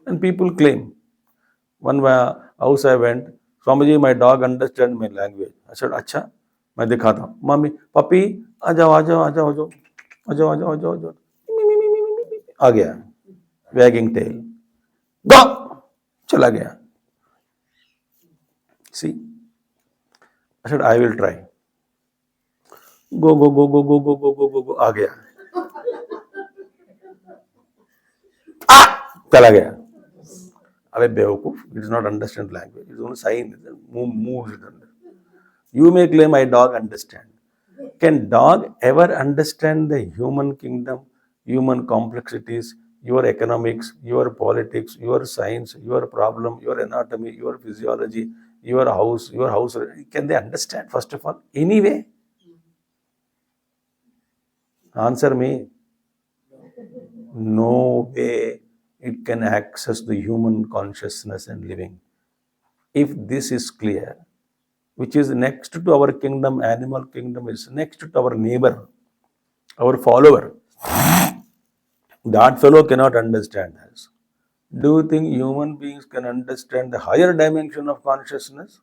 and people claim. One house I went, Swamiji, my dog understands my language. I said, अच्छा, मैं दिखाता हूँ. Mummy, puppy, आ जाओ, आ जाओ, आ जाओ, आ जाओ, आ जाओ, आ जाओ, आ जाओ, आ जाओ. आ गया, wagging tail. Go, चला गया. See, I said, I will try. Go, go, go, go, go, go, go, go, go, go, आ गया. चला गया. अबे बेवकूफ, it does not understand language. It's only sign, moves. You may claim my dog understand. Can dog ever understand the human kingdom, human complexities, your economics, your politics, your science, your problem, your anatomy, your physiology, your house? Can they understand, first of all? Anyway? Answer me. No way it can access the human consciousness and living. If this is clear, which is next to our kingdom, animal kingdom is next to our neighbor, our follower, that fellow cannot understand us. Do you think human beings can understand the higher dimension of consciousness?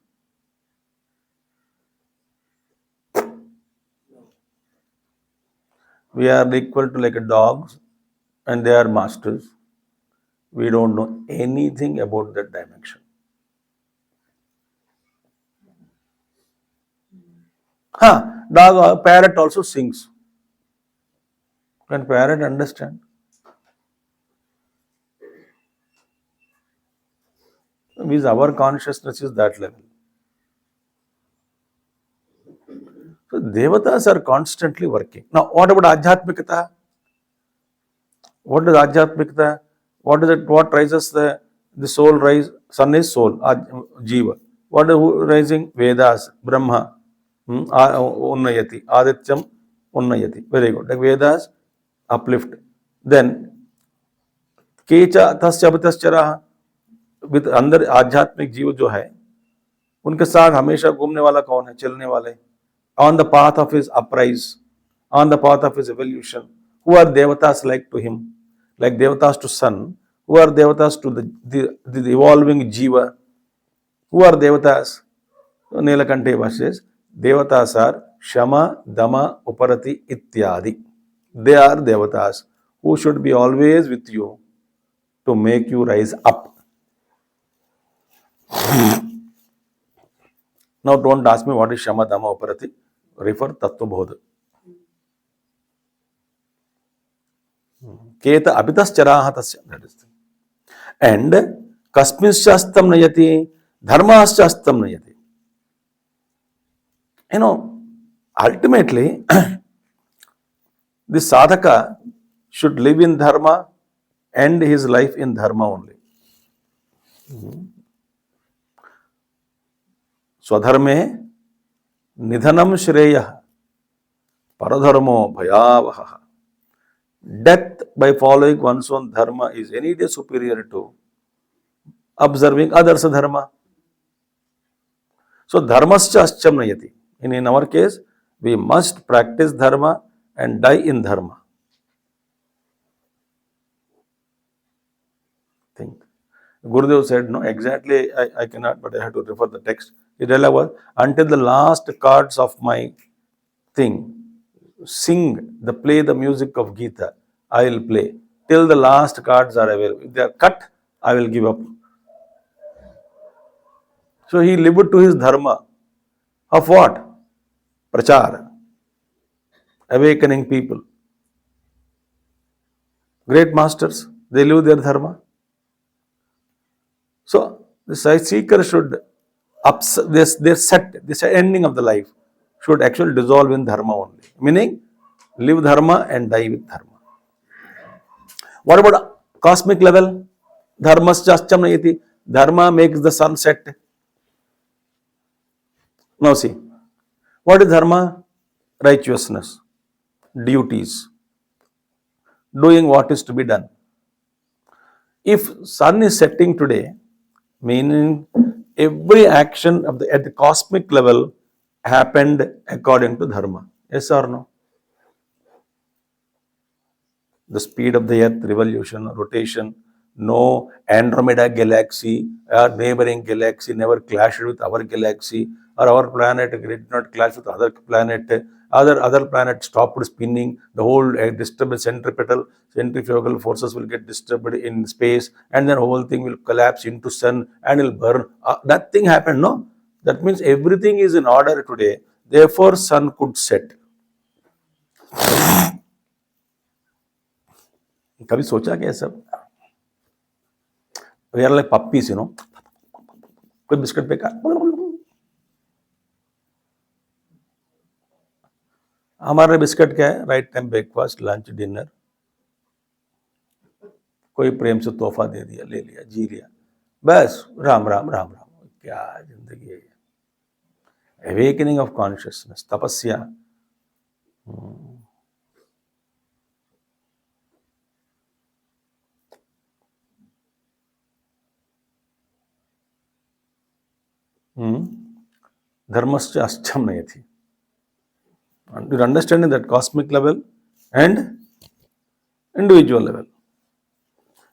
We are equal to like dogs and they are masters. We don't know anything about that dimension. Dog, parrot also sings. Can parrot understand? Means our consciousness is that level. So devatas are constantly working. Now, what about Adhyatmikata? What is Adhyatmikata? What is it? What rises the soul rise? Sun is soul, Jiva. What is rising? Vedas, Brahma, Unnayati, Adityam, Unnayati. Very good. Like Vedas, uplift. Then, Kecha Tasya Bhataschara, with अंदर आध्यात्मिक जीव जो है उनके साथ हमेशा घूमने वाला कौन है, चलने वाले, on the path of his uprise, on the path of his evolution. Who are devatas like to him? Like devatas to sun. Who are devatas to the evolving jiva? Who are devatas? Neelakanteva says, devatas are Shama, Dama, Uparati, Ityadi. They are devatas who should be always with you to make you rise up. Now don't ask me what is Shama, Dama, Uparati. Refer Tattva Bodha. Keta Abhitascharaha Tasya. That is the thing. And Kasminshyastam Nayati, Dharmasyastam Nayati. You know, ultimately, the sadhaka should live in dharma, end his life in dharma only. Swadharme nidhanam shreya paradharmo bhayavaha. Death by following one's own dharma is any day superior to observing others' dharma. So dharmascha ascham nayati. In our case, we must practice dharma and die in dharma. Think. Gurudev said, no, exactly, I cannot, but I have to refer the text. It was, until the last cards of my thing, play the music of Gita, I will play. Till the last cards are available. If they are cut, I will give up. So he lived to his dharma. Of what? Prachar. Awakening people. Great masters, they live their dharma. So the seeker should, this ending of the life should actually dissolve in dharma only. Meaning, live dharma and die with dharma. What about cosmic level? Dharmascham nayati. Dharma makes the sun set. Now see, what is dharma? Righteousness, duties, doing what is to be done. If sun is setting today, meaning every action at the cosmic level happened according to dharma. Yes or no? The speed of the earth, revolution, rotation, no Andromeda galaxy or neighboring galaxy never clashed with our galaxy, or our planet did not clash with other planet. Other planets stopped spinning. The whole disturbance, centrifugal forces will get disturbed in space, and then whole thing will collapse into sun and will burn. That thing happened, no? That means everything is in order today. Therefore, sun could set. कभी सोचा क्या सब? We are like puppies, कोई biscuit पे हमारे biscuit क्या है? Right time breakfast, lunch, dinner. कोई प्रेम से तोहफा दे दिया, ले लिया, जी लिया, बस. राम राम राम राम. क्या जिंदगी है? Awakening of consciousness, tapasya. Dharmascha ascham nayati. And you're understanding that cosmic level and individual level.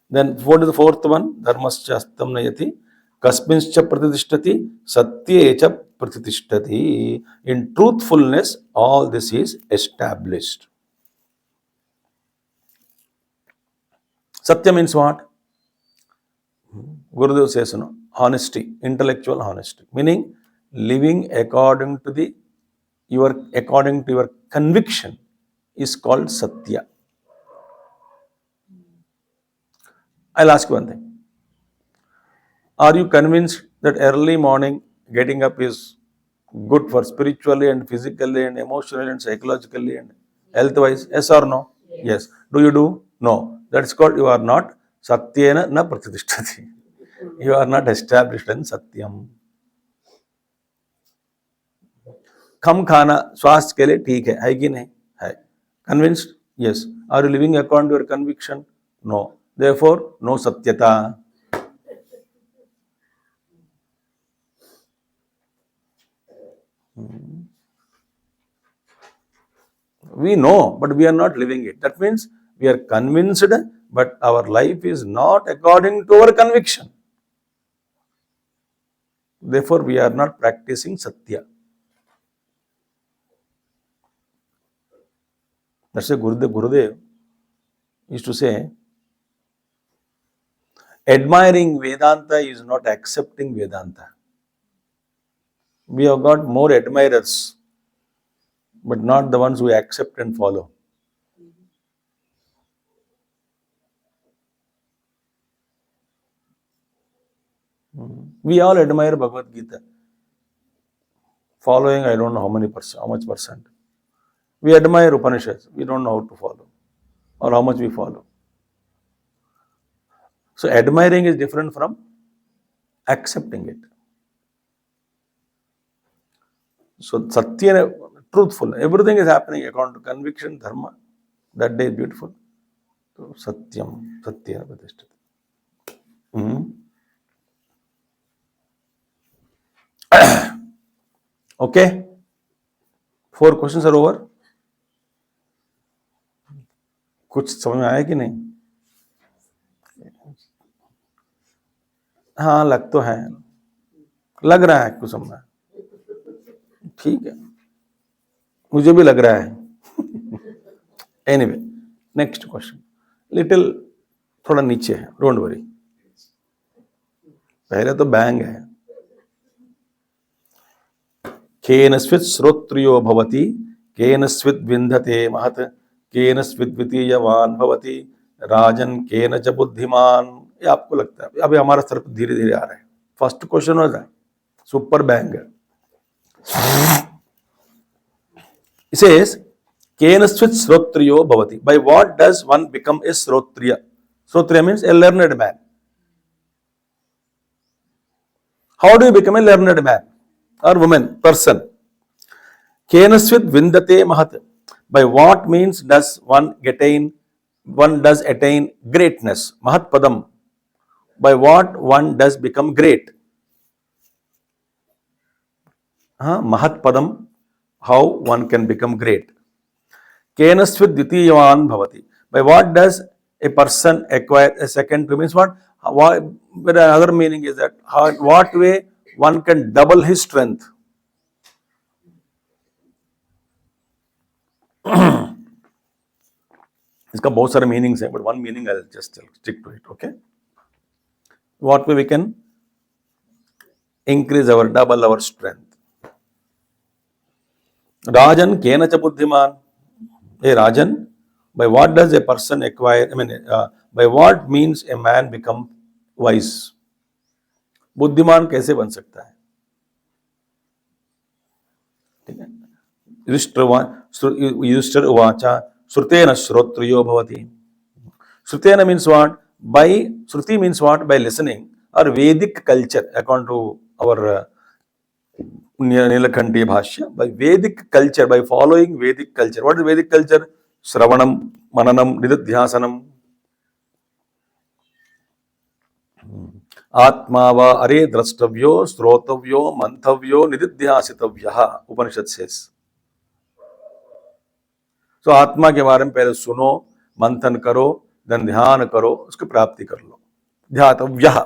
Then what is the fourth one? Dharmascha astam nayati. Kasminscha pratitishthati. Satyecha pratitishthati. In truthfulness, all this is established. Satya means what? Gurudev says, honesty, intellectual honesty. Meaning, living according to the according to your conviction is called Satya. I'll ask you one thing. Are you convinced that early morning getting up is good for spiritually and physically and emotionally and psychologically and health-wise? Yes or no? Yes. Do you do? No. That's called you are not Satyena na pratitishthati. You are not established in Satyam. कम खाना स्वास्थ्य के लिए ठीक है कि नहीं? है. Convinced? Yes. Are you living according to your conviction? No. Therefore, no Satyata. We know, but we are not living it. That means we are convinced, but our life is not according to our conviction. Therefore, we are not practicing Satya. That's why Gurudev used to say, admiring Vedanta is not accepting Vedanta. We have got more admirers, but not the ones who accept and follow. We all admire Bhagavad Gita. Following, I don't know how much percent. We admire Upanishads. We don't know how to follow or how much we follow. So admiring is different from accepting it. So Satya, truthful. Everything is happening according to conviction, dharma. That day is beautiful. So Satyam, Satya Pratishtati. Okay. 4 questions are over. कुछ समझ में आया कि नहीं? हाँ, लग तो है, लग रहा है कुछ समझ में. ठीक है, मुझे भी लग रहा है. एनीवे, नेक्स्ट क्वेश्चन लिटिल थोड़ा नीचे है, डोंट वरी. पहले तो बैंग है. केनस्वित् श्रोत्रियो भवति, केनस्वित् विन्दते महत्, केनस्वित् द्वितीयवान् भवति, राजन केन च बुद्धिमान. ये आपको लगता है अभी हमारा सर धीरे धीरे आ रहा है. फर्स्ट क्वेश्चन हो जाए सुपर बैंग. It says, केनस्वित् श्रोत्रियो भवति. By what does one become a Shrotriya? Shrotriya means a learned man. How do you become a learned man or woman, person? Kenasvit vindate mahat. By what means does one does attain greatness? Mahat padam. By what one does become great? Mahat padam. How one can become great? Kenasvit dvitiyavan bhavati. By what does a person acquire a second? Means what? But another meaning is that what way one can double his strength. इसका बहुत सारे meanings हैं, but one meaning I just stick to it. Okay, what way we can increase our double our strength. राजन केन च बुद्धिमान. ए राजन, by what does a person acquire, by what means a man become wise? बुद्धिमान कैसे बन सकता है? ठीक है. युधिष्ठिर उवाचा श्रुतेन श्रोत्रियो भवति. श्रुतेन means what? By Shruti means what? By listening or Vedic culture, according to our Nilakhanti Bhashya. By Vedic culture, by following Vedic culture. What is Vedic culture? Shravanam, Mananam, Nididhyasanam. Atma va are drashtavyo, srotavyo, manthavyo, nididhyasitavyaha. Upanishad says. तो आत्मा के बारे में पहले सुनो, मंथन करो, then ध्यान करो, उसकी प्राप्ति कर लो. ध्यातव्यः,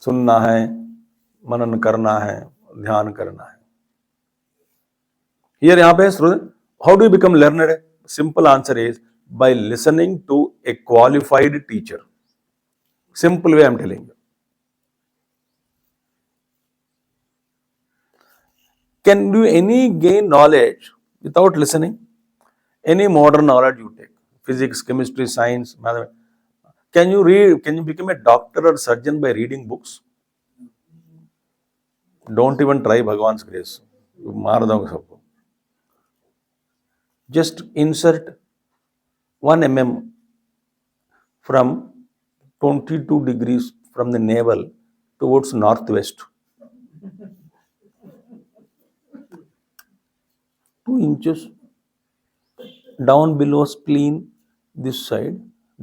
सुनना है, मनन करना है, ध्यान करना है. Here यहाँ पे how do you become learned? Simple answer is by listening to a qualified teacher. Simple way I am telling you. Can you any gain knowledge without listening? Any modern knowledge you take, physics, chemistry, science, mathematics. Can you read? Can you become a doctor or surgeon by reading books? Don't even try Bhagwan's grace. You maar doge sabko. Just insert 1 mm from 22 degrees from the navel towards northwest. 2 inches down below spleen, this side,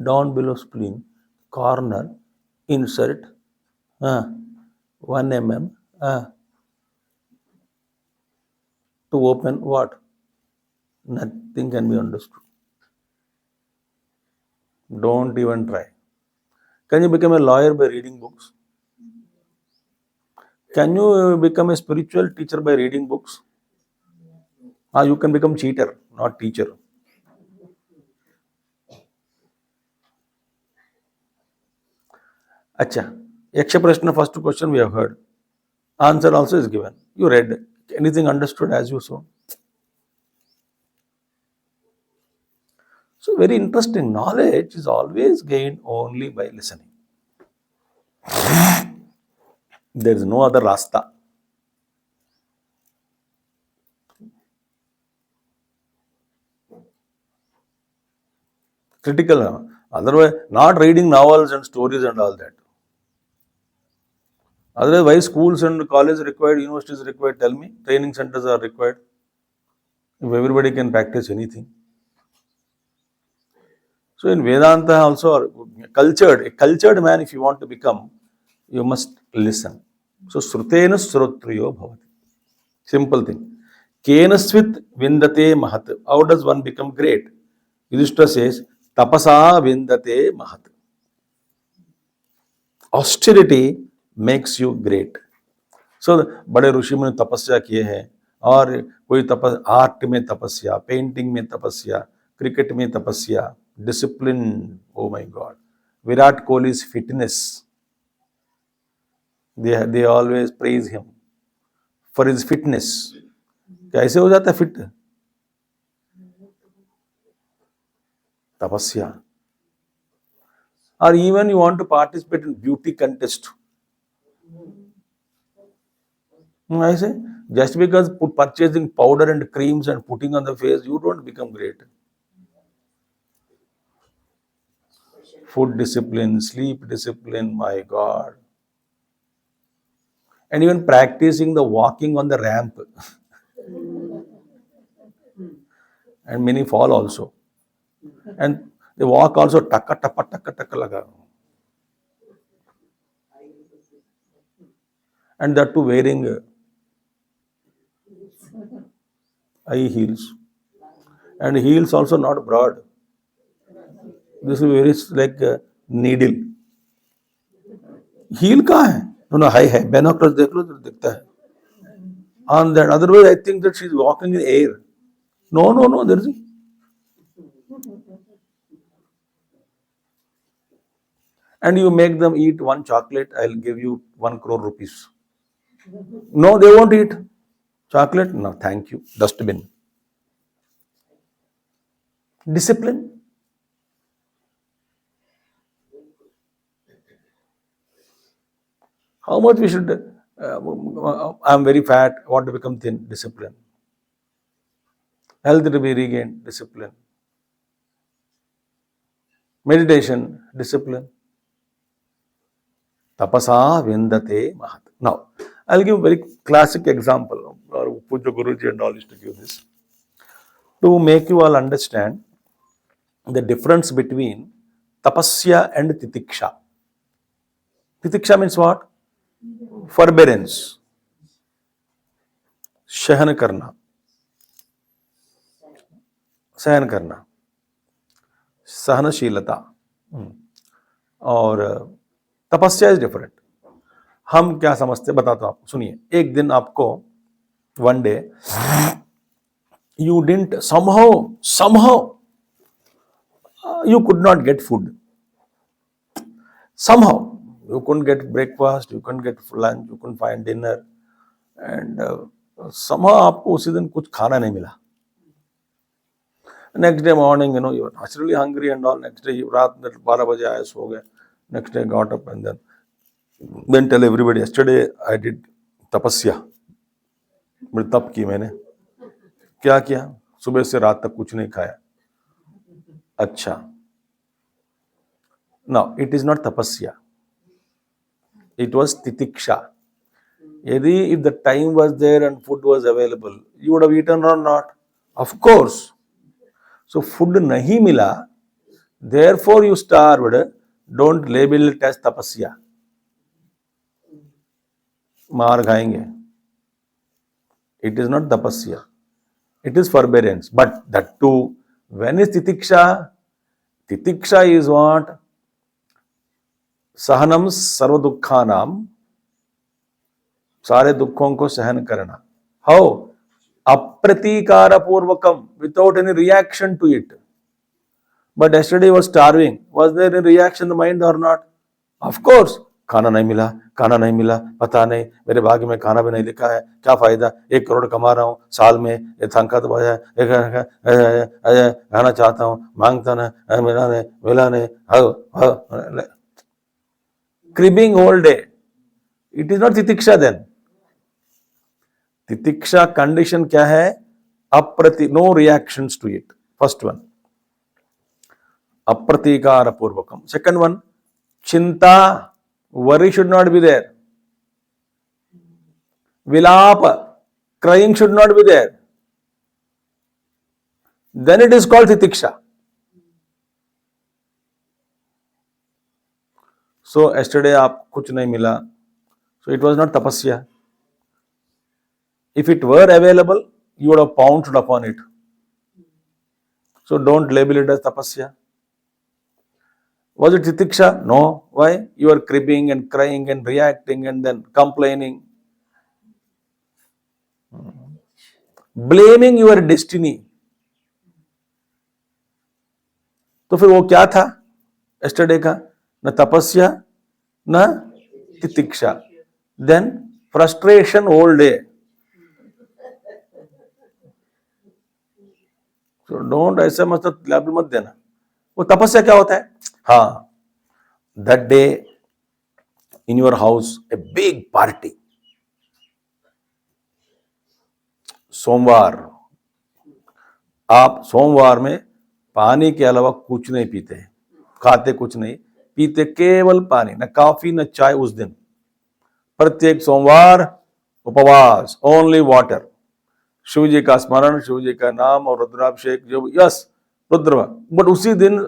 down below spleen, corner, insert 1 mm to open what? Nothing can be understood. Don't even try. Can you become a lawyer by reading books? Can you become a spiritual teacher by reading books? You can become cheater, not teacher. Acha. Yaksha Prashna, first question we have heard. Answer also is given. You read. Anything understood as you saw? So very interesting. Knowledge is always gained only by listening. There is no other rasta. Critical. Otherwise, not reading novels and stories and all that. Otherwise, why schools and colleges required, universities required? Tell me. Training centers are required. If everybody can practice anything. So in Vedanta also, a cultured man, if you want to become, you must listen. So Srutena Srotriyo Bhavati. Simple thing. Kenasvit Vindate Mahat. How does one become great? Yudhishthira says, Tapasa Vindate Mahat. Austerity makes you great. So बड़े ऋषि मुनि तपस्या किए हैं और कोई तपस art में तपस्या, painting में तपस्या, क्रिकेट में तपस्या, discipline. Oh my God. Virat Kohli's fitness. They always praise him for his fitness. कैसे हो जाता है फिट? तपस्या. Or even you want to participate in beauty contest. I say, just because purchasing powder and creams and putting on the face, you don't become great. Food discipline, sleep discipline, my God. And even practicing the walking on the ramp. And many fall also. And they walk also taka laga. And that too wearing high heels. And heels also not broad. This is very like a needle. Heel कहाँ है? No, high है. Binoculars देख लो तो दिखता है. On that, otherwise I think that she is walking in air. No, there is. And you make them eat one chocolate, I'll give you 1 crore rupees. No, they won't eat. Chocolate? No, thank you. Dustbin. Discipline. How much we should, I'm very fat, I want to become thin, discipline. Health to be regained, discipline. Meditation, discipline. Tapasa Vindate Mahat. Now, I'll give a very classic example. Puja Guruji and all used to give this. To make you all understand the difference between tapasya and titiksha. Titiksha means what? Forbearance. सहन करना. सहन करना. सहनशीलता. और तपस्या is different. हम क्या समझते बताता हूं आपको. सुनिए. एक दिन आपको one day you didn't somehow you could not get food. Somehow you couldn't get breakfast, you couldn't get lunch, you couldn't find dinner, and somehow आपको उसी दिन कुछ खाना नहीं मिला. Next day morning, you are naturally hungry and all. Next day, रात में 12 बजे आए, सो गए. Next day, got up and then tell everybody, yesterday I did tapasya. बड़ी तप की मैंने. क्या किया? सुबह से रात तक कुछ नहीं खाया. अच्छा. Now, it is not tapasya. It was titiksha. Yadi, if the time was there and food was available, you would have eaten or not? Of course. So, food nahi mila, therefore you starved. Don't label it as tapasya. Maar khayenge. It is not tapasya. It is forbearance. But that too, when is titiksha? Titiksha is what? Sahanam sarva dukkhanam. सारे दुखों को सहन करना. How? Apratikara purvakam, without any reaction to it. But yesterday was starving. Was there any reaction in the mind or not? Of course. खाना नहीं मिला, पता नहीं, मेरे भाग्य में खाना भी नहीं लिखा है, क्या फायदा, 1 करोड़ कमा रहा हूँ साल में, ये संकट बजा, खाना चाहता हूँ, मांगता ना, मिला नहीं, cribbing all day. It is not titiksha then. Titiksha condition क्या है? No reactions to it. First one. Apratikara purvakam. Second one, chinta, worry should not be there. Vilapa, crying should not be there. Then it is called titiksha. So yesterday आप कुछ नहीं मिला. So it was not tapasya. If it were available, you would have pounced upon it. So don't label it as tapasya. Was it titiksha? No. Why? You are cribbing and crying and reacting and then complaining. Blaming your destiny. तो फिर वो क्या था yesterday का? न तपस्या, न तितिक्षा. Then frustration all day. So don't ऐसा मतलब लेबल मत देना. वो तपस्या क्या होता है? हाँ, that day in your house a big party. सोमवार, आप सोमवार में पानी के अलावा कुछ नहीं पीते, खाते कुछ नहीं, पीते केवल पानी, न कॉफी न चाय उस दिन. प्रत्येक सोमवार उपवास, ओनली वाटर. शिव जी का स्मरण, शिव जी का नाम और रुद्राभिषेक, जो यस रुद्र. बट उसी दिन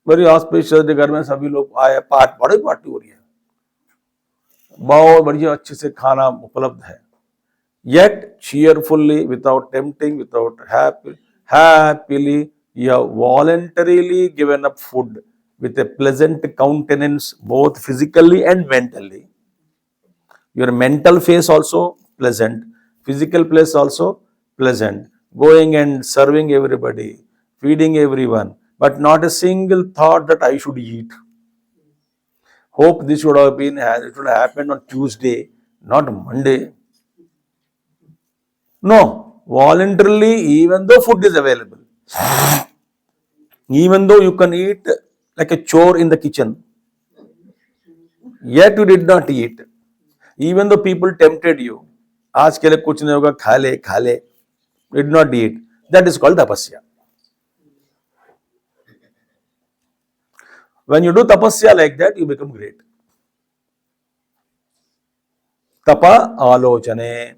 वेरी ऑस्पिशियस घर में सभी लोग आए, बड़ी पार्टी हो रही है, बहुत बढ़िया अच्छे से खाना उपलब्ध है. Yet cheerfully, without tempting, without happily, you have voluntarily given up food with a pleasant countenance, both physically and mentally. Your mental face also pleasant, physical place also pleasant, going and serving everybody, feeding everyone, but not a single thought that I should eat. Hope this should have been, it should have happened on Tuesday, not Monday. No, voluntarily, even though food is available, even though you can eat like a chore in the kitchen, yet you did not eat. Even though people tempted you, आज के लिए कुछ नहीं होगा, खा ले, did not eat. That is called tapasya. When you do tapasya like that, you become great. Tapa alochane.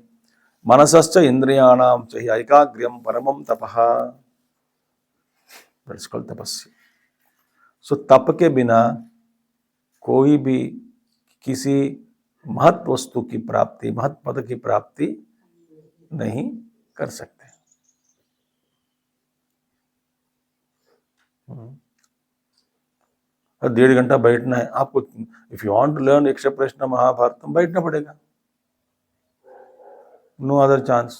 Manasascha indriyanam chahi aikagriyam paramam tapaha. That is called tapasya. So तप के बिना कोई भी किसी महत वस्तु की प्राप्ति, महत पद की प्राप्ति नहीं कर सकते. और 1.5 घंटा बैठना है आपको. If you want to learn Yaksha Prashna Mahabharat, बैठना पड़ेगा. No other chance.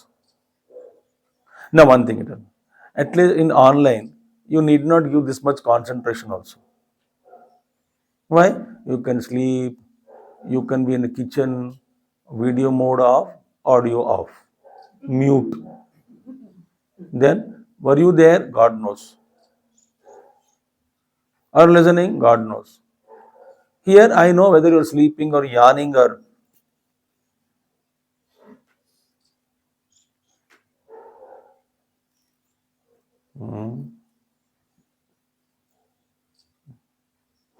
Now one thing, at least in online, you need not give this much concentration also. Why? You can sleep, you can be in the kitchen, video mode off, audio off. mute. Then, were you there? God knows. Or listening? God knows. Here, I know whether you're sleeping or yawning or.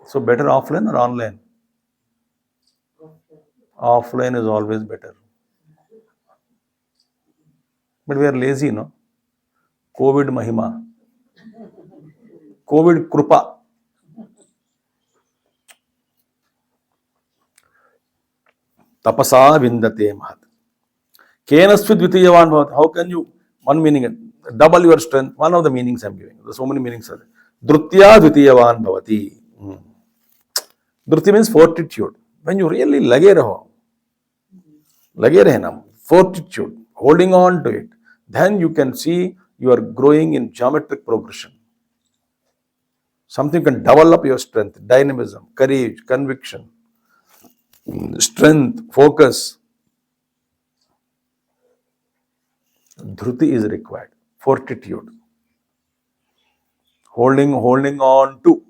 So, better offline or online? Offline is always better. But we are lazy, no? COVID Mahima. COVID Krupa. Tapasa vindate mahat. Kenasvid vitiyavan bhavat. How can you, one meaning, double your strength? One of the meanings I'm giving. There's so many meanings are there. Drutya vitiyavan bhavati. Druti means fortitude. When you really lage rehna, fortitude, holding on to it, then you can see you are growing in geometric progression. Something can develop your strength, dynamism, courage, conviction, strength, focus. Dhruti is required. Fortitude. Holding on to.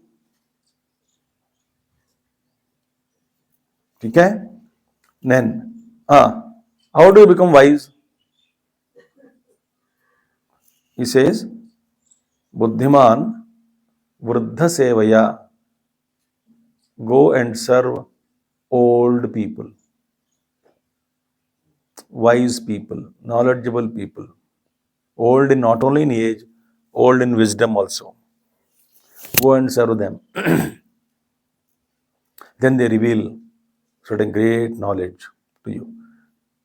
Okay? Then, how do you become wise? He says, Buddhiman Vruddha Sevaya. Go and serve old people, wise people, knowledgeable people. Old in not only in age, old in wisdom also. Go and serve them. Then they reveal certain great knowledge to you.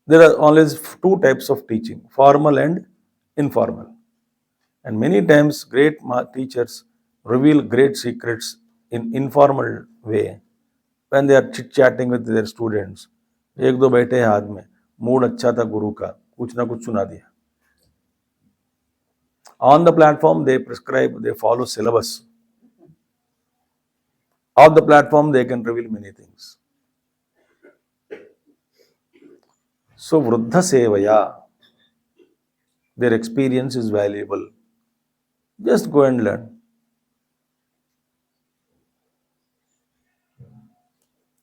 There are always two types of teaching, formal and informal. And many times great teachers reveal great secrets in informal way when they are chit-chatting with their students. एक दो बैठे हैं हाथ में, mood अच्छा था गुरु का, कुछ ना कुछ सुना दिया. On the platform they prescribe, they follow syllabus. Off the platform they can reveal many things. So Vruddha Sevaya, their experience is valuable. Just go and learn.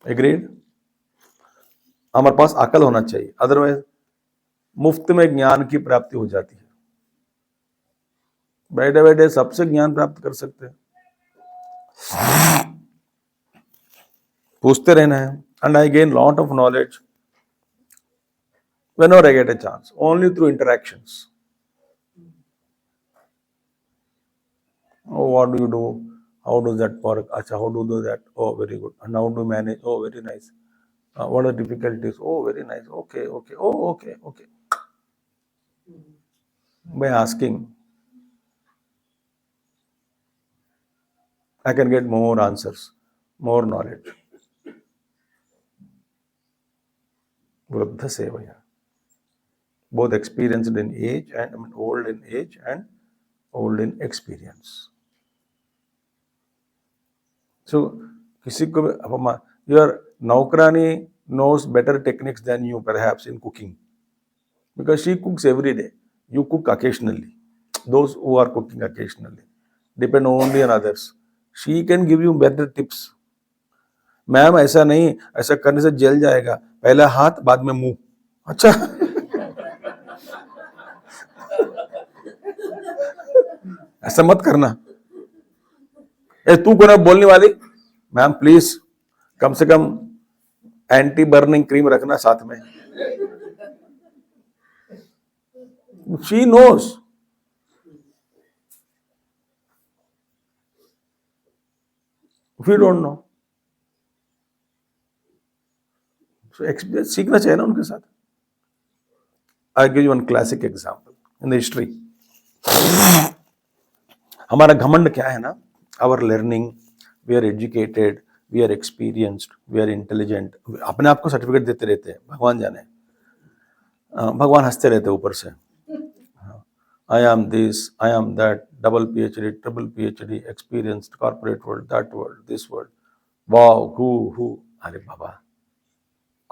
Agreed? हमारे पास अकल होना चाहिए, अदरवाइज मुफ्त में ज्ञान की प्राप्ति हो जाती है. बैठे बैठे सबसे ज्ञान प्राप्त कर सकते हैं. पूछते रहना है. And I gain lot of knowledge whenever I get a chance, only through interactions. Oh, what do you do? How does that work? Acha, how do you do that? Oh, very good. And how do you manage? Oh, very nice. What are the difficulties? Oh, very nice. Okay. Oh, okay. By asking, I can get more answers, more knowledge. Vruddha Sevaya. Both experienced in age and old in age and old in experience. So, your Naukrani knows better techniques than you perhaps in cooking. Because she cooks every day. You cook occasionally. Those who are cooking occasionally depend only on others. She can give you better tips. Ma'am ऐसा नहीं, ऐसा करने से जल जाएगा, पहला हाथ बाद में मुंह. अच्छा. ऐसा मत करना. ए तू कौन है बोलने वाली? मैम प्लीज कम से कम एंटी बर्निंग क्रीम रखना साथ में. She knows. We don't know. So experience सीखना चाहिए ना उनके साथ. I'll give you one classic example in the history. हमारा घमंड क्या है ना? Our learning, we are educated, we are experienced, we are intelligent. अपने आप को सर्टिफिकेट देते रहते हैं, भगवान जाने. भगवान हंसते रहते ऊपर से. I am this, I am that, double PhD, triple PhD, experienced, corporate world, that world, this world. Wow, who? अरे बाबा,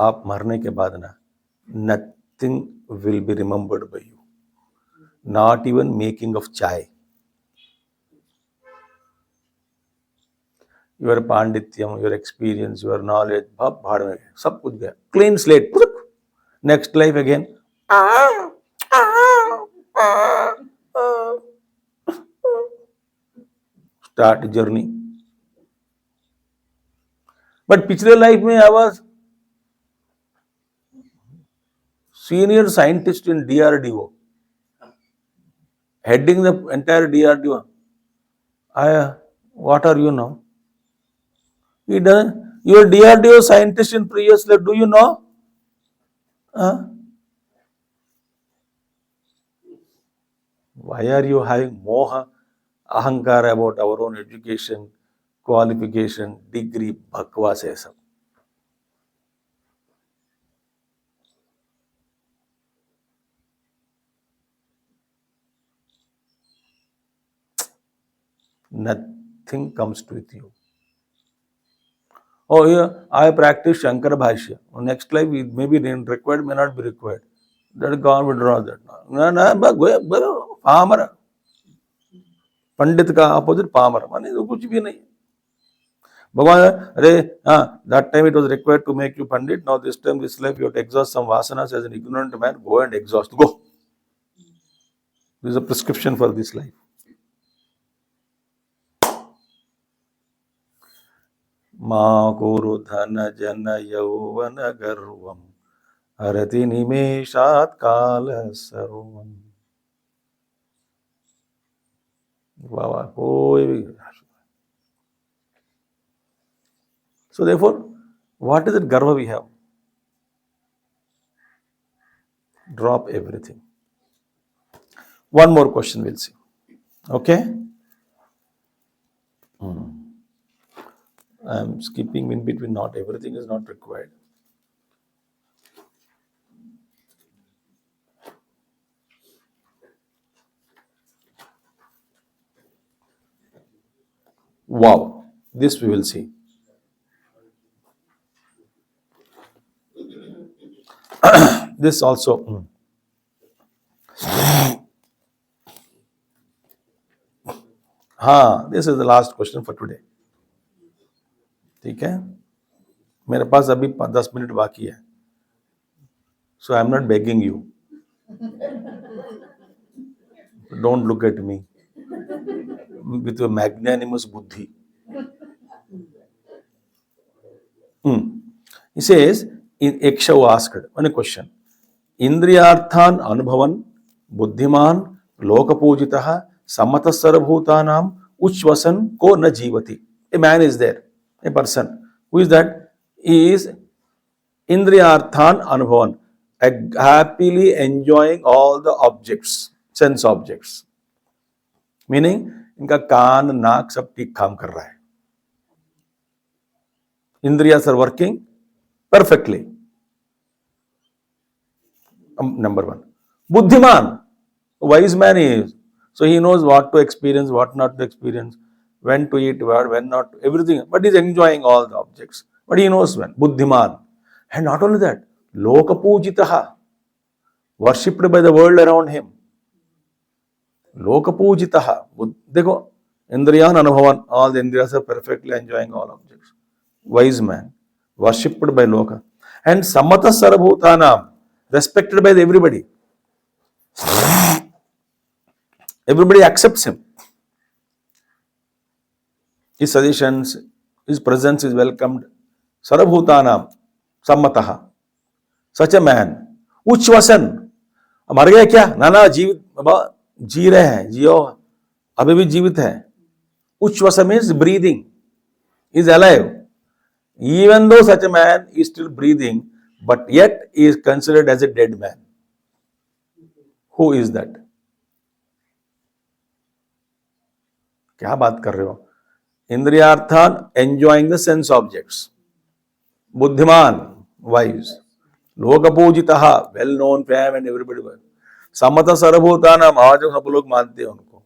आप मरने के बाद ना nothing will be remembered by you. Not even making of chai. Your pandityam, your experience, your knowledge, sab kuch gaya. Clean slate. Next life again. Start journey. But पिछले life में I was senior scientist in DRDO, heading the entire DRDO. What are you now? You are DRDO scientist in previous life. Do you know? Why are you having moha, ahankara about our own education, qualification, degree, bakwas hai sab. Nothing comes with you. Oh, yeah, I practice Shankara Bhashya. Next life, it may be required, may not be required. That God will draw that. No, Pamara. Pandit ka opposite Pamara. Mane to kuch bhi nahi. Bhagavan, that time it was required to make you Pandit. Now this time, this life, you have to exhaust some vasanas as an ignorant man. Go and exhaust. Go. This is a prescription for this life. Ma kuru dhana jana yauvana garvam harati nimeshat kala sarvam. So therefore, what is it garva we have? Drop everything. One more question we'll see. Okay? I'm skipping in between, not everything is not required. Wow, this we will see. This also. This is the last question for today. ठीक है, मेरे पास अभी 10 minute बाकी है. So I am not begging you. Don't look at me with your magnanimous buddhi. He says, in Ekshav asked one question. Indriyarthan anubhavan buddhiman lokapujitaha samata sarvabhutanam uchvasan ko na jivati. A man is there, a person. Who is that? He is Indriyarthan anubhavan, happily enjoying all the objects, sense objects. Meaning, इनका कान नाक सब ठीक काम कर रहा है. Indriyas are working perfectly. Number one. Buddhiman, wise man is. So he knows what to experience, what not to experience, when to eat, when not to, everything. But he's enjoying all the objects. But he knows when. Buddhiman. And not only that, lokapujitaha, worshipped by the world around him. Lokapujitaha. Dekho, Indriyan Anubhavan, all the Indriyas are perfectly enjoying all objects. Wise man, worshipped by Loka. And Samata Sarabhutanam, respected by everybody. Everybody accepts him. His suggestions, his presence is welcomed. Sarabhutanam, Sammataha. Such a man. Uchvasan. मर गया क्या? ना जीवित बाबा जी रहे हैं, जियो अभी भी जीवित है. Uchvasa means breathing. He is alive. Even though such a man is still breathing, but yet he is considered as a dead man. Who is that? क्या बात कर रहे हो? Indriyarthan, enjoying the sense objects. Buddhiman, wise. Lokapujitaha, well known, fame and everybody. Samata Sarabhutanam, आज सब लोग मानते हैं उनको.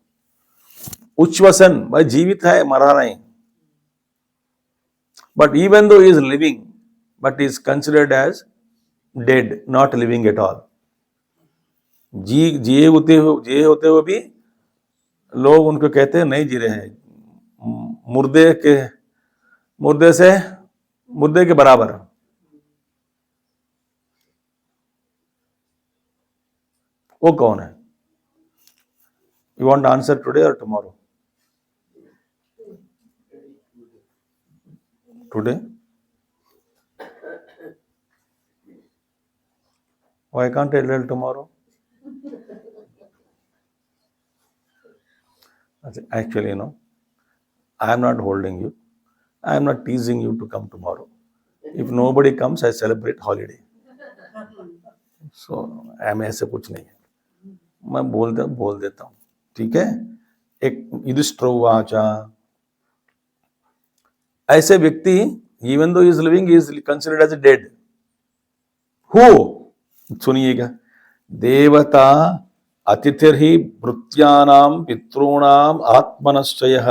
Uchvasan, भाई जीवित है, मरा नहीं. But even though he is living, but he is considered as dead, not living at all. जिए होते हुए भी लोग उनको कहते हैं नहीं जी रहे हैं, मुर्दे के मुर्दे से मुर्दे के बराबर। वो कौन है? यू वांट आंसर टुडे और tomorrow? Today? Why can't I tell tomorrow? Actually, I am not holding you. I am not teasing you to come tomorrow. If nobody comes, I celebrate holiday. So, मैं ऐसे कुछ नहीं है, मैं बोल देता हूँ, ठीक है? एक युधिष्ठिरवाचा, ऐसे व्यक्ति, even though he is living, he is considered as dead. Who? सुनिएगा, देवता अतिथिर्हि भृत्यानां पितॄणां आत्मनश्चयः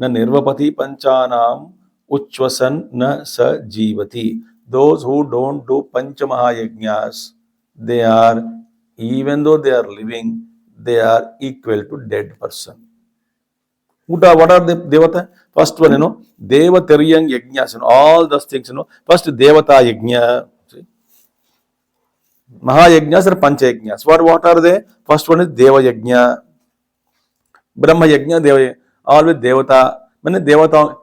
न निर्वपति पंचानां उच्छ्वसन न स जीवति. Those who don't do pancha mahayajnas, they are, even though they are living, they are equal to dead person. What are the devata? First one, devataryan yajnas, all those things, first devata yajna. Mahayajnas or Panchayajnas. What are they? First one is Deva Yajna, Brahma Yajna, Deva Yajna. Always Devata.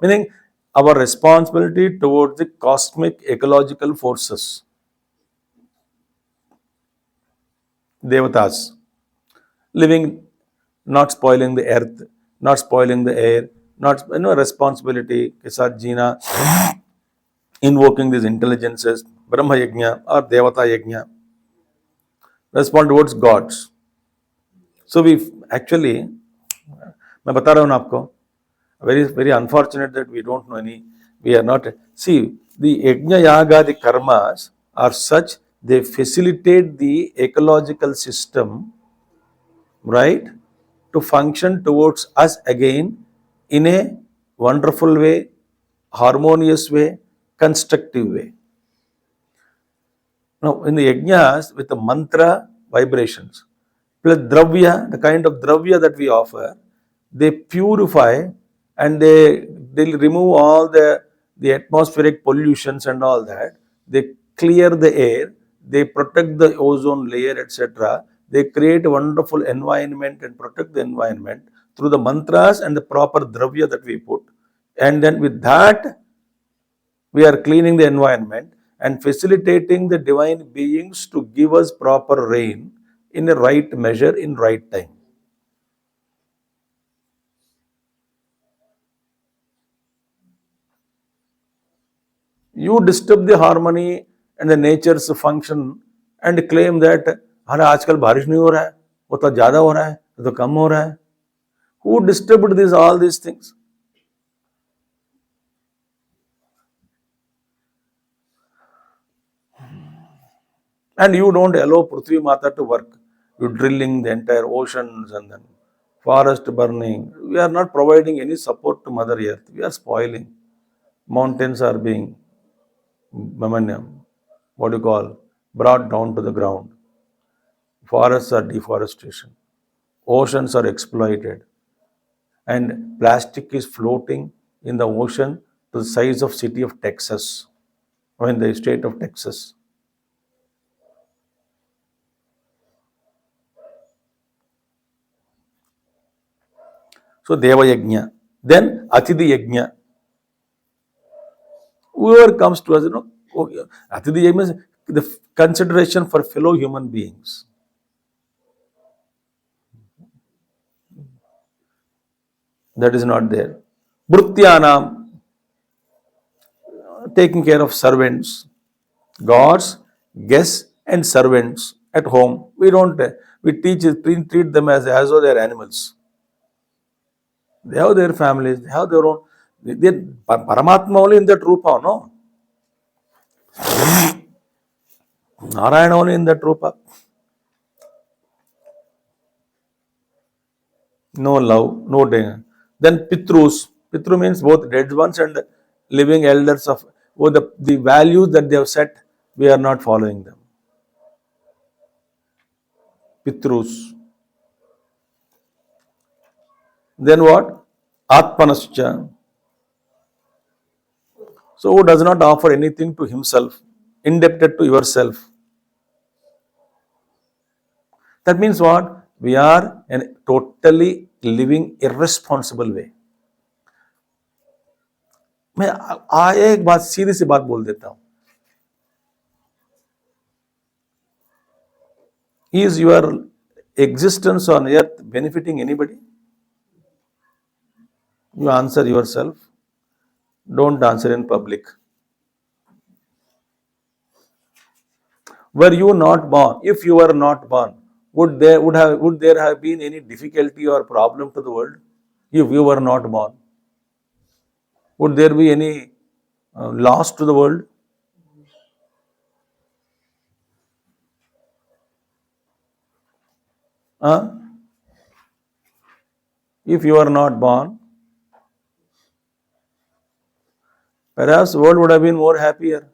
Meaning our responsibility towards the cosmic ecological forces. Devatas. Living, not spoiling the earth, not spoiling the air, not responsibility ke saath jeena, invoking these intelligences, Brahma Yajna or Devata Yajna. Respond towards gods. So we actually, मैं बता रहा हूँ आपको, very unfortunate that we don't know any, we are not, see, the yajna yaga, the karmas are such, they facilitate the ecological system, right, to function towards us again in a wonderful way, harmonious way, constructive way. Now, in the yajnas, with the mantra vibrations, plus dravya, the kind of dravya that we offer, they purify and they remove all the atmospheric pollutions and all that. They clear the air, they protect the ozone layer, etc. They create a wonderful environment and protect the environment through the mantras and the proper dravya that we put. And then with that, we are cleaning the environment and facilitating the divine beings to give us proper rain in the right measure, in right time. You disturb the harmony and the nature's function and claim that अरे आजकल बारिश नहीं हो रहा है, वो तो ज़्यादा हो रहा है, तो कम हो रहा है. Who disturbed all these things? And you don't allow Prithvi Mata to work. You're drilling the entire oceans and then forest burning. We are not providing any support to Mother Earth. We are spoiling. Mountains are being, brought down to the ground. Forests are deforestation. Oceans are exploited. And plastic is floating in the ocean to the size of city of Texas, or in the state of Texas. So Deva Yajna. Then Atithi Yajna. Whoever comes to us, Atithi Yajna means the consideration for fellow human beings. That is not there. Bhrutyanam, taking care of servants, gods, guests, and servants at home. We treat them as though they are animals. They have their families, they have their own. Paramatma only in that rupa, no? Narayana only in that rupa. No love, no danger. Then Pitrus. Pitru means both dead ones and living elders of the values that they have set, we are not following them. Pitrus. Then what? Atmanascha. So who does not offer anything to himself, indebted to yourself. That means what? We are in totally living irresponsible way. मैं एक बात सीधी सी बात बोल देता हूं. Is your existence on earth benefiting anybody? You answer yourself. Don't answer in public. Were you not born? If you were not born, would there have been any difficulty or problem to the world? If you were not born, would there be any loss to the world? Huh? If you are not born, perhaps the world would have been more happier.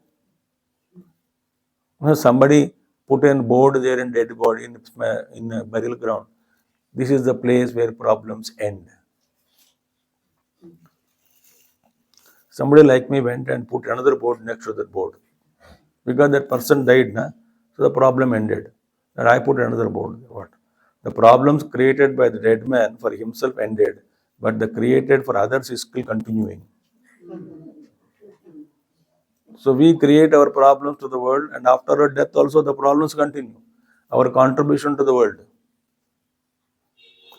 Somebody put a board there in dead body in a burial ground. This is the place where problems end. Somebody like me went and put another board next to that board. Because that person died, so the problem ended. And I put another board. What? The problems created by the dead man for himself ended, but the created for others is still continuing. So we create our problems to the world, and after our death also the problems continue. Our contribution to the world.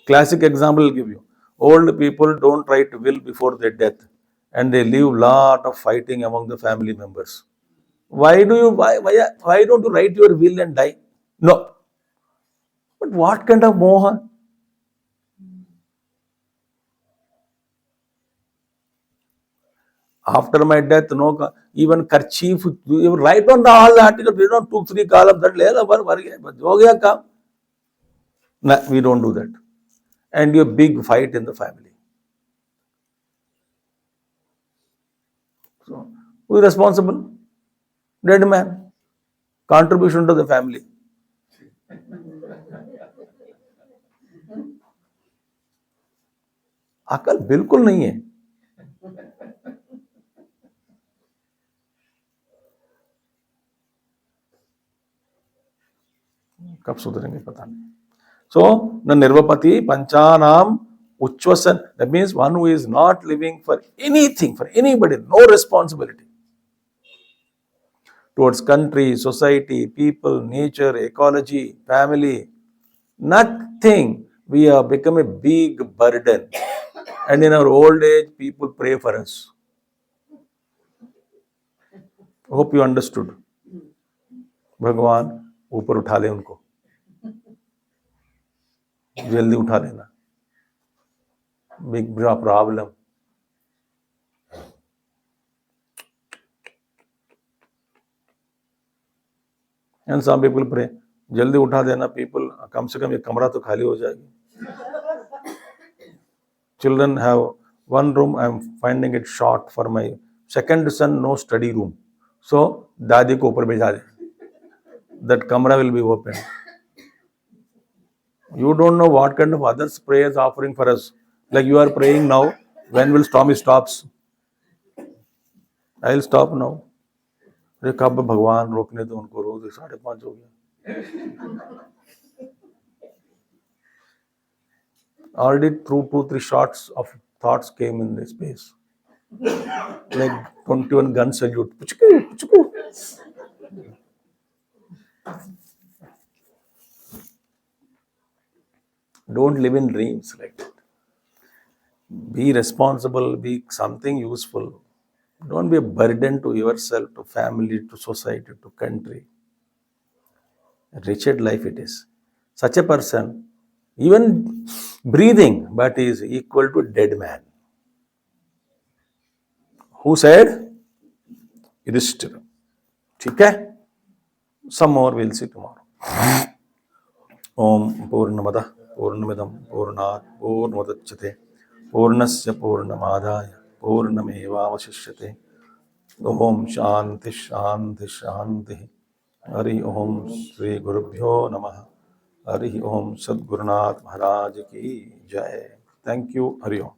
Classic example will give you. Old people don't write will before their death, and they leave lot of fighting among the family members. Why don't you write your will and die? No. But what kind of moha? After my death, no, even kerchief, you write on the all the articles, we don't 2-3 columns that come. No, we don't do that. And you big fight in the family. So who is responsible? Dead man. Contribution to the family. अकल बिल्कुल नहीं है. कब सुधरेंगे पता नहीं. So, the nirvapati panchanam uchvasan, that means one who is not living for anything, for anybody, no responsibility towards country, society, people, nature, ecology, family, nothing. We have become a big burden. And in our old age, people pray for us. Hope you understood. भगवान ऊपर उठा ले उनको, जल्दी उठा लेना. Big problem. And some people pray, जल्दी उठा देना people, कम से कम ये कमरा तो खाली हो जाएगी. Children have one room, I am finding it short for my second son, no study room. So, दादी को ऊपर भेजा दे. That kamra will be open. You don't know what kind of others prayers offering for us. Like you are praying now, when will storm stops? I will stop now. अरे कब भगवान रोकने दो उनको, रोज 5:30 हो गया. Already through 2-3 shots of thoughts came in this space. Like 21 gun salute. Don't live in dreams like that. Be responsible, be something useful. Don't be a burden to yourself, to family, to society, to country. A wretched life it is. Such a person, even breathing, but is equal to dead man. Who said? Yudhishthira. Okay? Some more we'll see tomorrow. Om Purnamada Purnamidam Purnat Purnamudachyate Purnasya Purnamadaya Purnamevavashishyate. Om Shanti Shanti Shanti. Hari Om Sri Gurubhyo Namaha. Hari Om. Sadgurunath Maharaj ki Jai. Thank you. Hari Om.